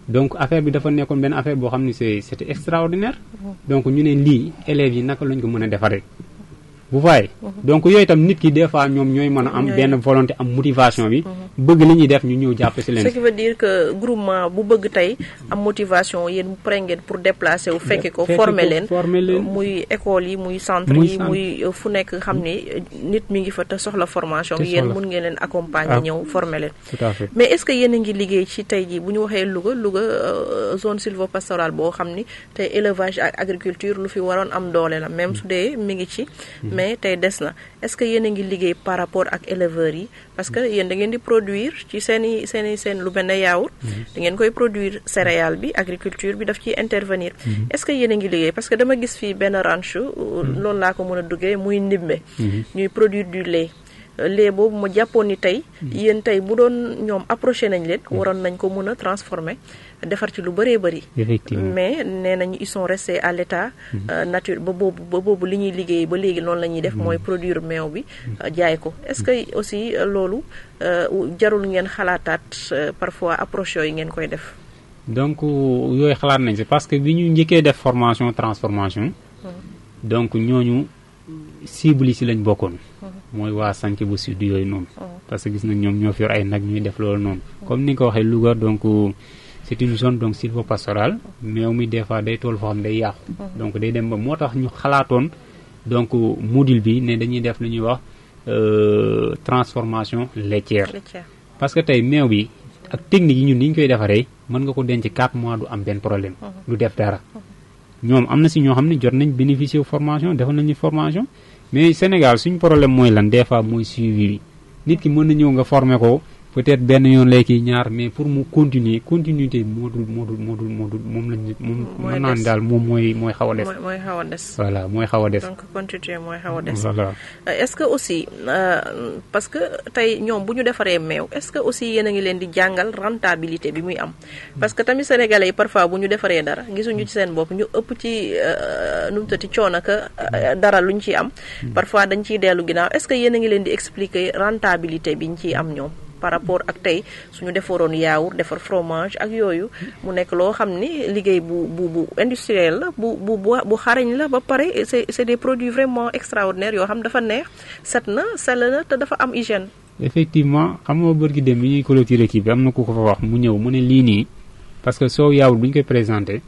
Speaker 2: donc affaire bi dafa nekkoon benn affaire boo xam ne c'était extraordinaire donc ñu ne lii élèves yi naka lañ ko mën a defaree bu faaye donc yooyu itam nit ki des fois ñoom ñooy mën a am benn volonté am motivation bi bëgg li ñuy def ñu ñëw jàpp si leen.
Speaker 1: ce qui veut dire que groupement bu bëgg tey am motivation yéen pare ngeen pour déplacer wu fekke ko former leen muy école yi muy centre yi muy fu nekk xam ni nit mi ngi fa te soxla formation bi yéen mun ngeen leen accompagner ñëw former leen.
Speaker 2: tout à fait
Speaker 1: mais est-ce que yéen a ngi liggéey ci tey jii bu ñu waxee Louga zone sylvopastorale boo xam ni tey élevage ak agriculture lu fi waroon am doole la même su dee mi ngi ci mais tey des na est-ce que yéen a ngi liggéey par rapport ak éleveurs yi parce que yéen da ngeen di produire ci seen lu mel ne yaourt da ngeen koy produire céréale bi agriculture bi daf ciy intervenir est-ce que yéen a ngi liggéey parce que dama gis fii benn ranch loolu laa ko mën a duggee muy Ndimbe ñuy produire du lait boobu ma jàppoon ni tey yéen tey bu doon ñoom approché nañ leen waroon nañ ko mën a transformer defar ci lu bëree bëri mais nee nañu ils sont restés à l'état nature ba boobu li ñuy liggéey ba léegi loolu la ñuy def mooy produire meew bi jaay ko est-ce que aussi loolu jarul ngeen xalaataat parfois approche yooyu ngeen koy def
Speaker 2: donc yooyu xalaat nañ si parce que bi ñu njëkkee def formation transformation donc ñooñu cible yi si lañ bokkoon mooy waa Sànq bu sud yooyu noonu parce que gis nañ ñoom ñoo fi yor ay nag ñuy def loolu noonu comme ni nga ko waxee Louga donc c'est une zone donc sylvopastorale meew mi des fois day toll foo xam day yàqu donc day dem ba moo tax ñu xalaatoon donc module bi ne dañuy def lu ñuy wax transformation laitière parce que tey meew bi ak technique yi ñun ni ñu koy defaree mën nga ko denc 4 mois du am benn problème du def dara ñoom am na si ñoo xam ne jot nañ bénéficier formation defal nañu formation mais Sénégal suñu problème mooy lan des fois mooy suivi bi nit ki mën na ñëw nga former ko peut-être benn yoon lay kii ñaar mais pour mu continuité moom lañ moom mën naa ne daal moom mooy xaw a des.
Speaker 1: mooy xaw a des.
Speaker 2: voilà mooy xaw a des.
Speaker 1: donc continuité mooy xaw a des.
Speaker 2: voilà.
Speaker 1: est-ce que aussi parce que tey ñoom bu ñu defaree meew est-ce que aussi yéen a ngi leen di jàngal rentabilité bi muy am parce que tamit sénégalais yi parfois bu ñu defaree dara gisuñu ci seen bopp ñu ëpp ci nu mu tëddee coono ka dara luñ ciy am. parfois dañ ciy dellu ginnaaw est-ce que yéen a ngi leen di expliquer rentabilité biñ ciy am ñoom par rapport ak tey suñu defaroon yaourt defar fromage ak yooyu mu nekk loo xam ni liggéey bu industriel la bu xarañ la ba pare c'est des produits vraiment extraordinaires yoo xam dafa neex set na sell na te dafa am hygiène.
Speaker 2: effectivement xam nga bërki dem bi ñuy clôturer kii bi am na ku ko fa wax mu ñëw mu ne lii nii parce que soow yaourt bu ñu koy présenté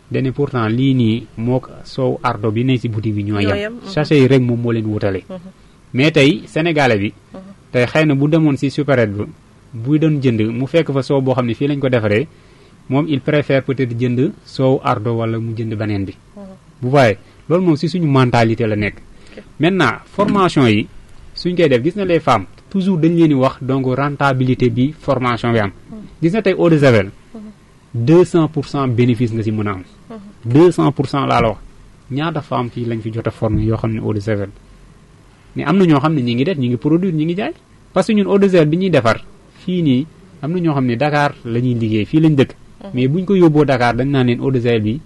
Speaker 2: dane pourtant lii nii moo soow ardo bi ne ci boutique bi ñoo yem sachet yi rek moom moo leen wutale mais tey sénégalais bi tey xëy na bu demoon ci supérette bi buy doon jënd mu fekk fa soow boo xam ne fii lañ ko defaree moom il préfère peut-être jënd soow ardo wala mu jënd beneen bi bu waaye loolu moom ci suñu mentalité la nekk maintenant formation yi suñ koy def gis na les femmes toujours dañ leen di wax donc rentabilité bi formation bi am gis na tey eau de javel 200% bénéfice nga ci mën a am 200% laa la wax ñaata femme fii lañ fi jot a formé yoo xam ne eau de javel mais am na ñoo xam ne ñi ngi def ñi ngi produire ñi ngi jaay parce que ñun eau de javel bi ñuy defar fii nii am na ñoo xam ne Dakar la ñuy liggéey fii lañ dëkk mais buñ ko yóbboo Dakar dañ naan leen eau de javel bi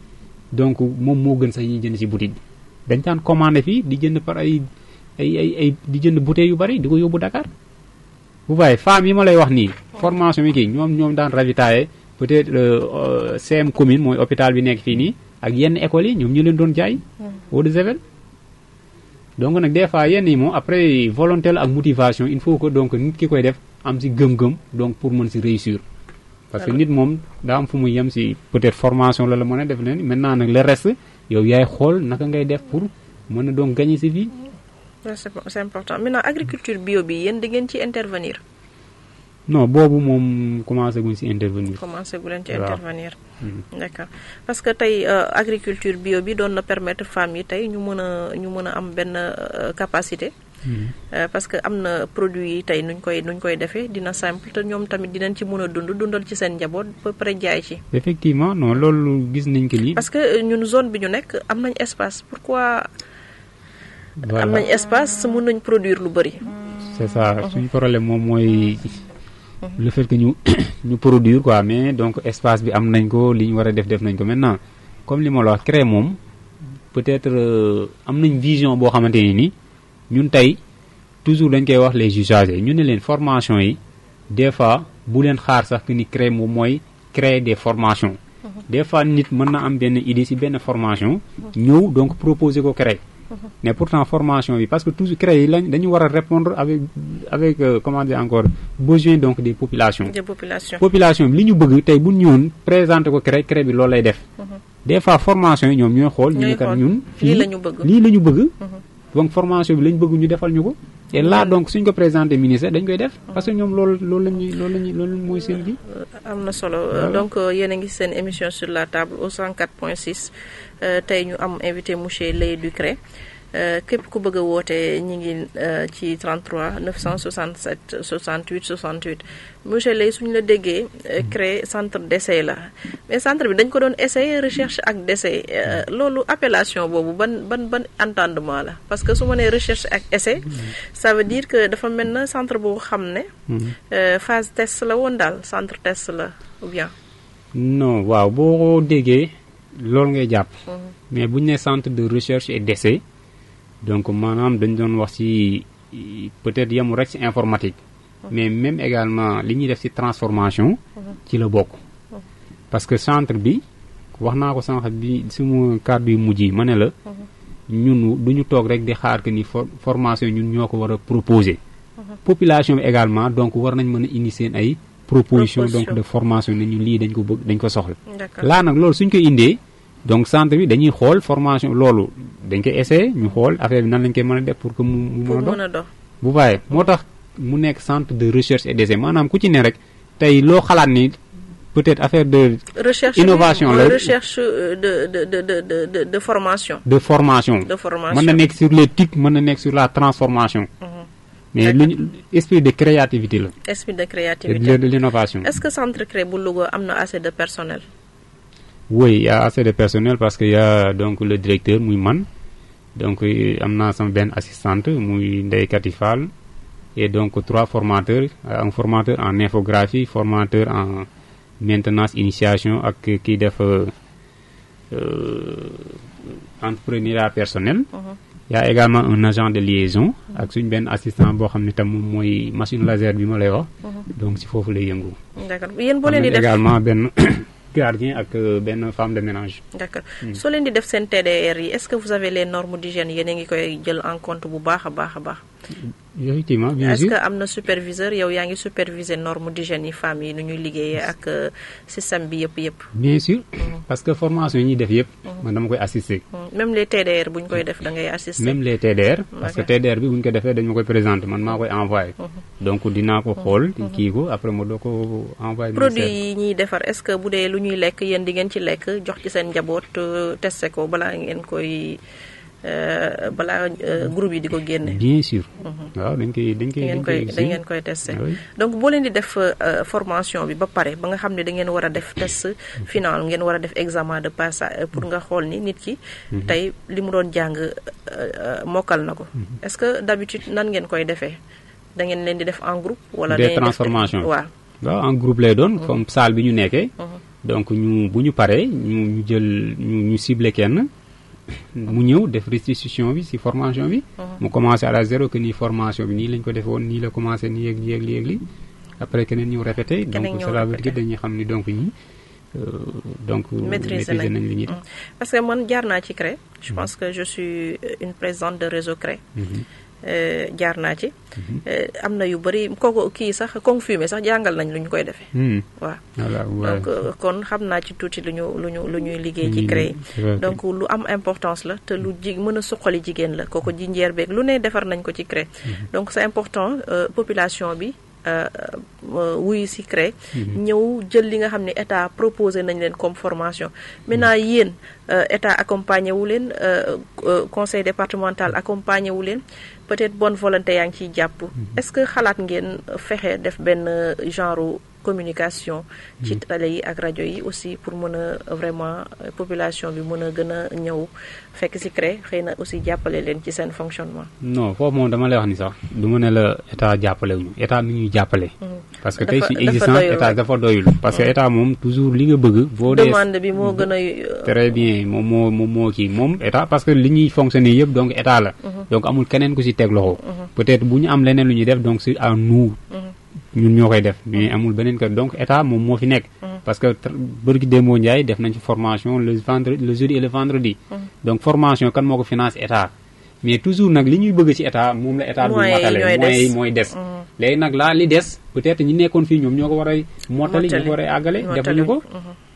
Speaker 2: donc moom moo gën sax ñuy jënd ci boutique bi dañ daan commandé fii di jënd par ay di jënd bouteilles yu bari di ko yóbbu Dakar bu bàyyi femmes yi ma lay wax nii formation bi kii ñoom daan ravitailler peut-être CM commune mooy hôpital bi nekk fii nii ak yenn écoles yi ñoom ñu leen doon jaay eau de javel donc nag des fois yenn yi moom après volonté la ak motivation il faut que donc nit ki koy def am ci gëm-gëm donc pour mën ci réussir parce que nit moom daa am fu muy yem ci peut-être formation la mën a def leen maintenant nag le reste yow yaay xool naka ngay def pour mën a donc gagner ci vie.
Speaker 1: c'est important maintenant agriculture bio bi yéen da ngeen ci intervenir.
Speaker 2: non boobu moom commencé guñ ci intervenir.
Speaker 1: commencé gu leen ci intervenir. d'accord parce que tey agriculture bio bi doon na permettre femmes yi tey ñu mën a am benn capacité. parce que am na produits yi tey nuñ koy defee dina simple te ñoom tamit dinañ ci mën a dundal ci seen njaboot ba pare jaay ci.
Speaker 2: effectivement non loolu gis nañ ko lii.
Speaker 1: parce que ñun zone bi ñu nekk am nañ espace pourquoi. voilà am nañ espace mën nañ produire lu bari.
Speaker 2: c'est ça suñu problème moom mooy. le fait que ñu produire quoi mais donc espace bi am nañ ko li ñu war a def nañ ko maintenant comme li ma la wax créer moom peut-être am nañ vision boo xamante ni ñun tey toujours dañ koy wax les usagers ñu ne leen formation yi des fois bu leen xaar sax que ni créer moom mooy créer des formations des fois nit mën na am benn idée ci benn formation ñëw donc proposer ko créer mais pourtant formation bi parce que toujours créer yi lañ dañu war a répondre avec comment dire encore besoin donc des populations. population bi li ñu bëgg tey bu ñu ñëwoon présenter ko créer bi loolu lay def. des fois formation yi ñoom ñooy xool. ñu ne kat ñun fii lii la ñu bëgg. donc formation bi lañ bëgg ñu defal ñu ko. et là donc suñ ko présenter ministère dañ koy def. parce que ñoom loolu mooy seen bi.
Speaker 1: am na solo donc yéen a ngi seen émission sur la table au 104.6 tey ñu am invité monsieur Leye Ducré képp ku bëgg a woote ñi ngi ci 33 967 68 68 monsieur Leye suñu la déggee créer centre d'essai la mais centre bi dañ ko doon essayer recherche ak d'essai loolu appellation boobu ban entendement la parce que su ma nee recherche ak essai ça veut dire que dafa mel na centre boo xam ne phase test la woon daal centre test la ou bien.
Speaker 2: non waaw boo déggee loolu ngay jàpp mais bu ñu nee centre de recherche et d'essai donc maanaam dañ doon wax ci peut-être yemul rek ci informatique mais même également li ñuy def ci transformation ci la bokk parce que centre bi wax naa ko sànq bi suma kàddu yu mujj yi ma ne la ñun duñu toog rek di xaar que ni formation ñun ñoo ko war a proposer population bi également donc war nañ mën a indi seen ay proposition donc de formation ne ñu lii dañ ko bëgg dañ ko soxla laa nag loolu suñ ko indee donc centre bi dañuy xool formation loolu dañ koy essayer ñu xool affaire bi nan lañ koy mën a def pour que mu mën a dox bu bàyyee moo tax mu nekk centre de recherche et d'essai maanaam ku ci ne rek tey loo xalaat ni peut-être affaire de
Speaker 1: recherche
Speaker 2: innovation la
Speaker 1: recherche de formation
Speaker 2: mën na nekk sur l'éthique mën na nekk sur la transformation mais esprit de créativité la.
Speaker 1: esprit de créativité
Speaker 2: et de l'innovation.
Speaker 1: Est-ce que centre CREI bu Louga am na assez de personnel?
Speaker 2: Oui, il y a assez de personnel parce que y a donc le directeur muy man donc am naa sama benn assistante muy Ndeye Kati Fall et donc 3 formateurs, un formateur en infographie, formateur en maintenance initiation ak kii def entrepreneuriat personnel. Il y a également un agent de liaison ak suñu benn assistant boo xam ne tam moom mooy machine laser bi ma lay wax. donc si foofu lay yëngu.
Speaker 1: D'accord yéen boo leen di def
Speaker 2: également benn gardien ak benn femme de ménage.
Speaker 1: D'accord soo leen di def seen TDR yi est-ce que vous avez les normes d'hygiène yéen a ngi koy jël en compte bu baax a baax a baax.
Speaker 2: effectivement bien sûr
Speaker 1: est-ce que am na superviseur yow yaa ngi superviser normes d'hygiène yi femmes yi nu ñuy liggéeyee ak système bi yëpp.
Speaker 2: bien sûr parce que formation yi ñuy def yëpp. man dama koy assister.
Speaker 1: même les TDR bu ñu koy def da ngay assister.
Speaker 2: même les TDR. parce que TDR bi bu ñu ko defee dañ ma koy présenter man maa koy envoyer. donc dinaa ko xool. kii ko après ma doo ko envoyer.
Speaker 1: produit yi ñuy defar est-ce que bu dee lu ñuy lekk yéen di ngeen ci lekk jox ci seen njaboot testé ko balaa ngeen koy. balaa groupe yi di ko génne.
Speaker 2: bien sûr. waaw dañ
Speaker 1: ngeen koy testé. donc boo leen di def formation bi ba pare ba nga xam ne da ngeen war a def test final ngeen war a def examen de passage pour nga xool ni nit ki. tey li mu doon jàng mokkal na ko. est-ce que d'habitude nan ngeen koy defee da ngeen leen di def en groupe. wala
Speaker 2: des transformations waaw en groupe lay doon. comme salle bi ñu nekkee. donc bu ñu paree ñu jël ñu ciblé kenn. mu ñëw def restitution bi ci formation bi. mu commencé à la zéro que nii formation bi nii lañ ko defee woon nii la commencé nii ak lii ak lii ak lii après keneen ñëw répété. donc cela veut dire dañuy xam ni donc ñi donc maîtriser nañ li ñuy def.
Speaker 1: parce que man jaar naa ci CREI. je pense que je suis une présidente de réseau CREI. jaar naa ci. am na yu bëri kooku kii sax Kong Fumé sax jàngal nañ lu ñu koy defee. waaw donc kon xam naa ci tuuti lu ñuy liggéey ci CREI. donc lu am importance la te lu mën a suqali jigéen la kooku jinjeer beeg lu ne defar nañ ko ci CREI. donc c'est important population bi wuyu ci CREI. ñëw jël li nga xam ne état proposé nañ leen comme formation. maintenant yéen état accompagné wu leen conseil départemental accompagné wu leen. peut-être bonne volonté yaa ngi ciy jàpp. est-ce que xalaat ngeen fexe def benn genre communication. ci télé yi ak rajo yi aussi pour mën a vraiment population bi mën a gën a ñëw fekk ci CREI xëy na aussi jàppale leen ci seen fonctionnement.
Speaker 2: non foofu moom dama lay wax ni sax du ma ne la état jàppale wuñu état mi ñuy jàppale. parce que tey ci existence état dafa doyul. parce que état moom toujours li nga bëgg. boo dee
Speaker 1: demande bi moo gën a.
Speaker 2: très bien moom moo kii moom état parce que li ñuy fonctionner yëpp donc état la. donc amul keneen ku ci teg loxo. peut-être bu ñu am leneen lu ñuy def donc c'est à nous. ñun ñoo koy def mais amul beneen kër donc état moom moo fi nekk. parce que bërki démoo Ndiaye def nañ ci formation le jeudi et le vendredi. donc formation kan moo ko finance état. mais toujours nag li ñuy bëgg ci état moom la état du matale moyens mooy des. léegi nag laa li des peut-être ñi nekkoon fii ñoom ñoo ko war a mottali ñoo ko war a àggale defuñu ko.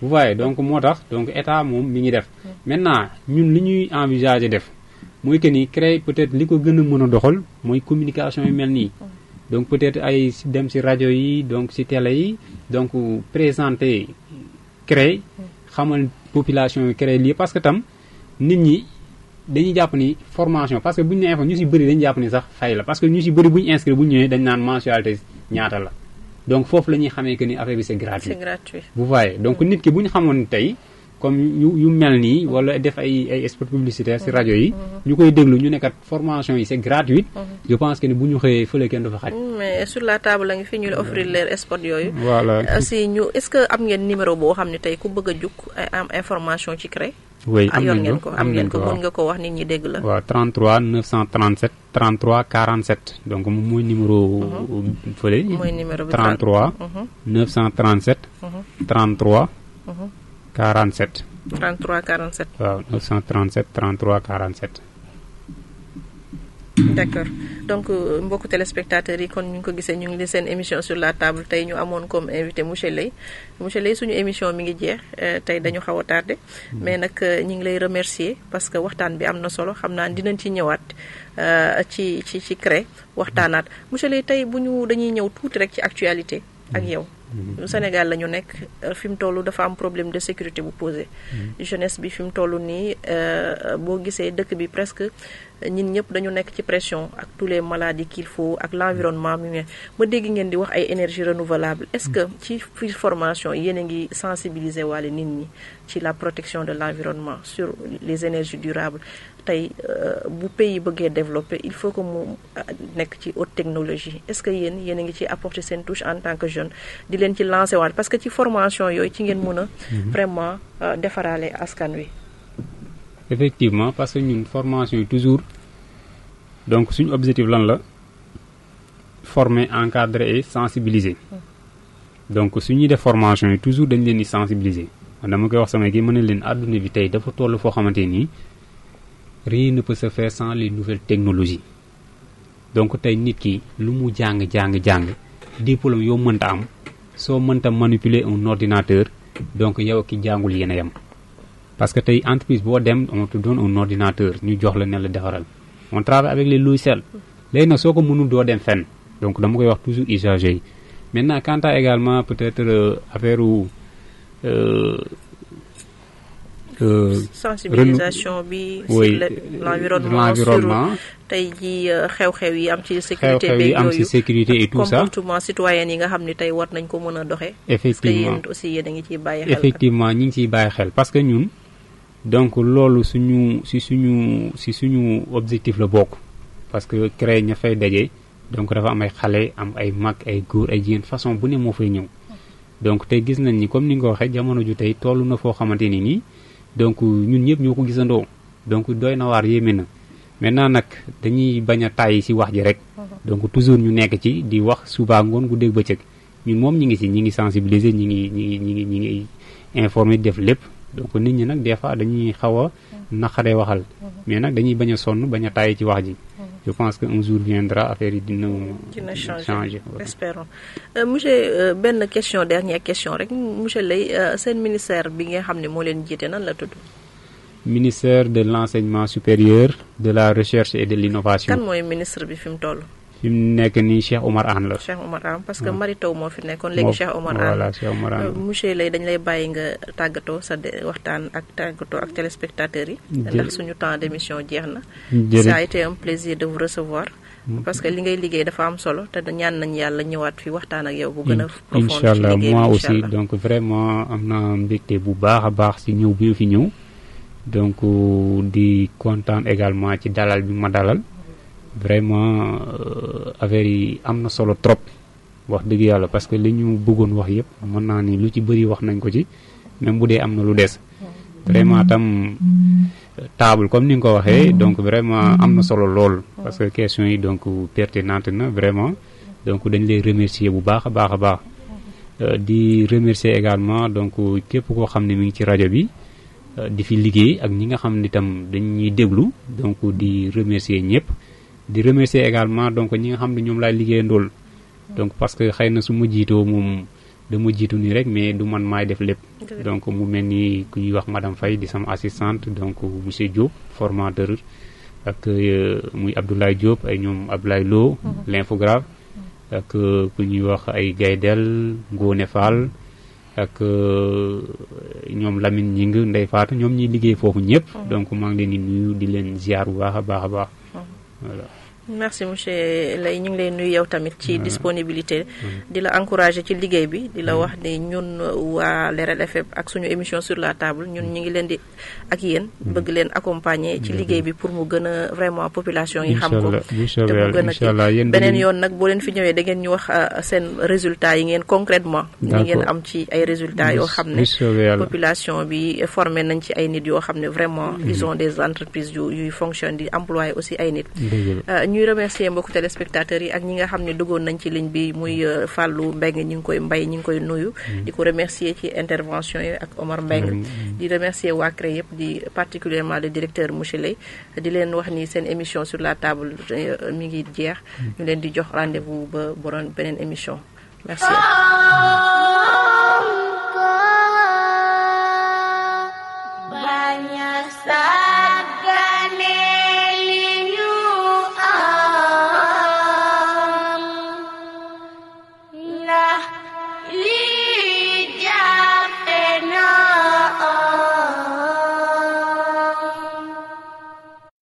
Speaker 2: vous voyez donc moo tax donc état moom mi ngi def. maintenant ñun li ñuy envisager def mooy que ni CREI peut-être li ko gën a mën a doxal mooy communication yu mel nii. donc peut-être ay dem ci rajo yi donc ci télé yi donc présenter CREI xamal population yi CREI lii parce que tam nit ñi dañuy jàpp ni formation parce que bu ñu nee ñu ci bëri dañu jàpp ni sax fay la parce que ñu ci bëri bu ñu inscrit bu ñu ñëwee dañ naan mensualité ñaata la donc foofu la ñuy xamee que ni affaire bi c'est gratuit.
Speaker 1: c'est gratuit.
Speaker 2: vous voyez donc nit ki bu ñu xamoon tey comme yu mel nii wala def ay spot publicitaire ci rajo yi. ñu koy déglu ñu nekkat formation yi c'est gratuite. je pense que ni bu ñu xëyee fële kenn du fa xaj.
Speaker 1: mais sur la table la ngi fi ñu offrir les spot yooyu.
Speaker 2: voilà
Speaker 1: aussi ñu est-ce que am ngeen numéro boo xam ne tey ku bëgg a jug am information ci CREI.
Speaker 2: oui am
Speaker 1: ngeen ko mën nga ko wax nit ñi dégg la.
Speaker 2: waaw 33 937 33 47 donc moom mooy numéro. fële.
Speaker 1: mooy numéro bi
Speaker 2: 33. 937. 33. 47.
Speaker 1: 33 47.
Speaker 2: waaw 937 33 47.
Speaker 1: d'accord donc mbokku téléspectateurs yi kon ñu ngi ko gisee ñu ngi seen émission sur la table tey ñu amoon comme invité monsieur Leye suñu émission mi ngi jeex tey dañu xaw a tardé mais nag ñu ngi lay remercier parce que waxtaan bi am na solo xam naa dinañ ci ñëwaat ci CREI waxtaanaat monsieur Leye tey bu ñu dañuy ñëw tuuti rek ci actualité ak yow Sénégal la ñu nekk fi mu toll dafa am problème de sécurité bu posé. Jeunesse bi fi mu toll nii boo gisee dëkk bi presque ñun ñëpp dañu nekk ci pression ak tous les maladies qu'il faut ak l'environnement mi ma dégg ngeen di wax ay énergie renouvelable est-ce que ci formation yéen a ngi sensibiliser wàlle nit ñi ci la protection de l'environnement sur les énergies durables tey bu pays bëggee développer il faut que mu nekk ci haute technologie est-ce que yéen a ngi ci apporter seen touche en tant que jeune di leen ci lancer waat parce que ci formation yooyu ci ngeen mën a vraiment defaraale askan wi.
Speaker 2: Effectivement parce que ñun formation yi toujours donc suñu objectif lan la former encadrer et sensibiliser donc suñuy def formation yi toujours dañ leen di sensibiliser man dama koy wax sama kii mën na leen àdduna bi tey dafa toll foo xamante nii rien ne peut se faire sans les nouvelles technologies donc tey nit ki lu mu jàng diplôme yow mënta am soo mënta manipuler un ordinateur donc yow ki jàngul yéen a yem parce que tey entreprise boo dem on te donne un ordinateur ñu jox la ne la defaral on travaille avec les logiciels léegi nag soo ko mënul doo dem fenn donc dama koy wax toujours usagers yi maintenant quant à également peut-être affaire
Speaker 1: sensibilisation bi sur l'environnement sur tey ji xew-xew yi am ci sécurité beeg yooyu
Speaker 2: et tout ça
Speaker 1: comportement citoyen yi nga xam ne tey war nañ ko mën a doxee.
Speaker 2: effectivement
Speaker 1: parce que yéen aussi yéen a ngi ciy bàyyi xel.
Speaker 2: effectivement ñi ngi ciy bàyyi xel parce que ñun donc loolu suñu objectif la bokk parce que créer ña fay daje donc dafa am ay xale am ay mag ay góor ay jigéen façon bu ne moo fay ñëw donc tey gis nañ ni comme ni nga ko waxee jamono ju tey toll na foo xamante ni nii donc ñun ñëpp ñoo ko gisandoo donc doy na waar yéeme na maintenant nag dañuy bañ a tàyyi ci wax ji rek donc toujours ñu nekk ci di wax suba ngoon guddeeg bëccëg ñun moom ñi ngi sensibiliser ñi ngi informer def lépp donc nit ñi nag des fois dañuy xaw a naqaree waxal mais nag dañuy bañ a sonn bañ a tàyyi ci wax ji je pense que un jour viendra affaire yi dina changer.
Speaker 1: Espérons. Monsieur benn question dernière question rek monsieur Leye seen ministère bi nga xam ne moo leen jiite nan la tudd.
Speaker 2: Ministère de l'enseignement supérieur de la recherche et de l'innovation.
Speaker 1: Kan mooy ministre bi fi mu toll.
Speaker 2: fi mu nekk nii Cheikh Oumar Anne la.
Speaker 1: Cheikh Oumar Anne parce que Mary Teuw moo fi nekkoon léegi Cheikh Oumar Anne.
Speaker 2: voilà Cheikh Oumar Anne.
Speaker 1: monsieur Leye dañ lay bàyyi nga tàggatoo waxtaan ak téléspectateurs yi. ndax suñu temps d'émission jeex na. ça a été un plaisir de vous recevoir. parce que li ngay liggéey dafa am solo te ñaan nañ yàlla ñëwaat fi waxtaan ak yow. bu gën a profond
Speaker 2: incha allah moi aussi donc vraiment am na mbégte bu baax a baax ci ñëw bi fi ñëw. donc di kontaan également ci dalal bi ma dalal. vraiment affaire yi am na solo trop wax dëgg yàlla parce que li ñu bëggoon wax yëpp mën naa ni lu ci bëri wax nañ ko ci même bu dee am na lu des vraiment tam table comme ni nga ko waxee donc vraiment am na solo lool parce que question yi donc pertinente na vraiment donc dañ lay remercier bu baax a baax a baax di remercier également donc képp koo xam ne mi ngi ci rajo bi di fi liggéey ak ñi nga xam ne tam dañuy déglu donc di remercier ñëpp di remercier également donc ñi nga xam ne ñoom laay liggéeyandool donc parce que xëy na su ma jiitoo moom dama jiitu nii rek mais du man maay def lépp donc mu mel ni ku ñuy wax madame Faye di sama assistante donc monsieur Diop formateur ak muy Abdoulaye Diop ay ñoom Abdoulaye Lo l'infographe ak ku ñuy wax ay Gaydel Ngone Fall ak ñoom Lamine Ñing Ndey Faatu ñoom ñuy liggéey foofu ñëpp donc maa ngi leen di nuyu di leen ziar bu baax a baax a baax voilà.
Speaker 1: merci monsieur Leye ñu ngi lay nuyu yow tamit ci disponibilité di la encourager ci liggéey bi di la wax ni ñun waa Leral FM ak suñu émission sur la table ñun ñu ngi leen di ak yéen bëgg leen accompagner ci liggéey bi pour mu gën a vraiment population yi xam ko te mu gën a beneen yoon nag boo leen fi ñëwee da ngeen ñu wax seen résultats yi ngeen concrètement ni ngeen am ci ay résultats yoo xam ne population bi formé nañ ci ay nit yoo xam ne vraiment ils ont des entreprises yuy fonctionne di employer aussi ay nit ñuy remercier mbokku téléspectateurs yi ak ñi nga xam ne duggoon nañ ci ligne bi muy Fallou Mbengue ñi ngi koy nuyu di ko remercier ci intervention yi ak Omar Mbengue di remercier waa CREI yëpp di particulièrement le directeur monsieur Leye di leen wax ni seen émission sur la table mi ngi jeex ñu leen di jox rendez-vous ba borom beneen émission merci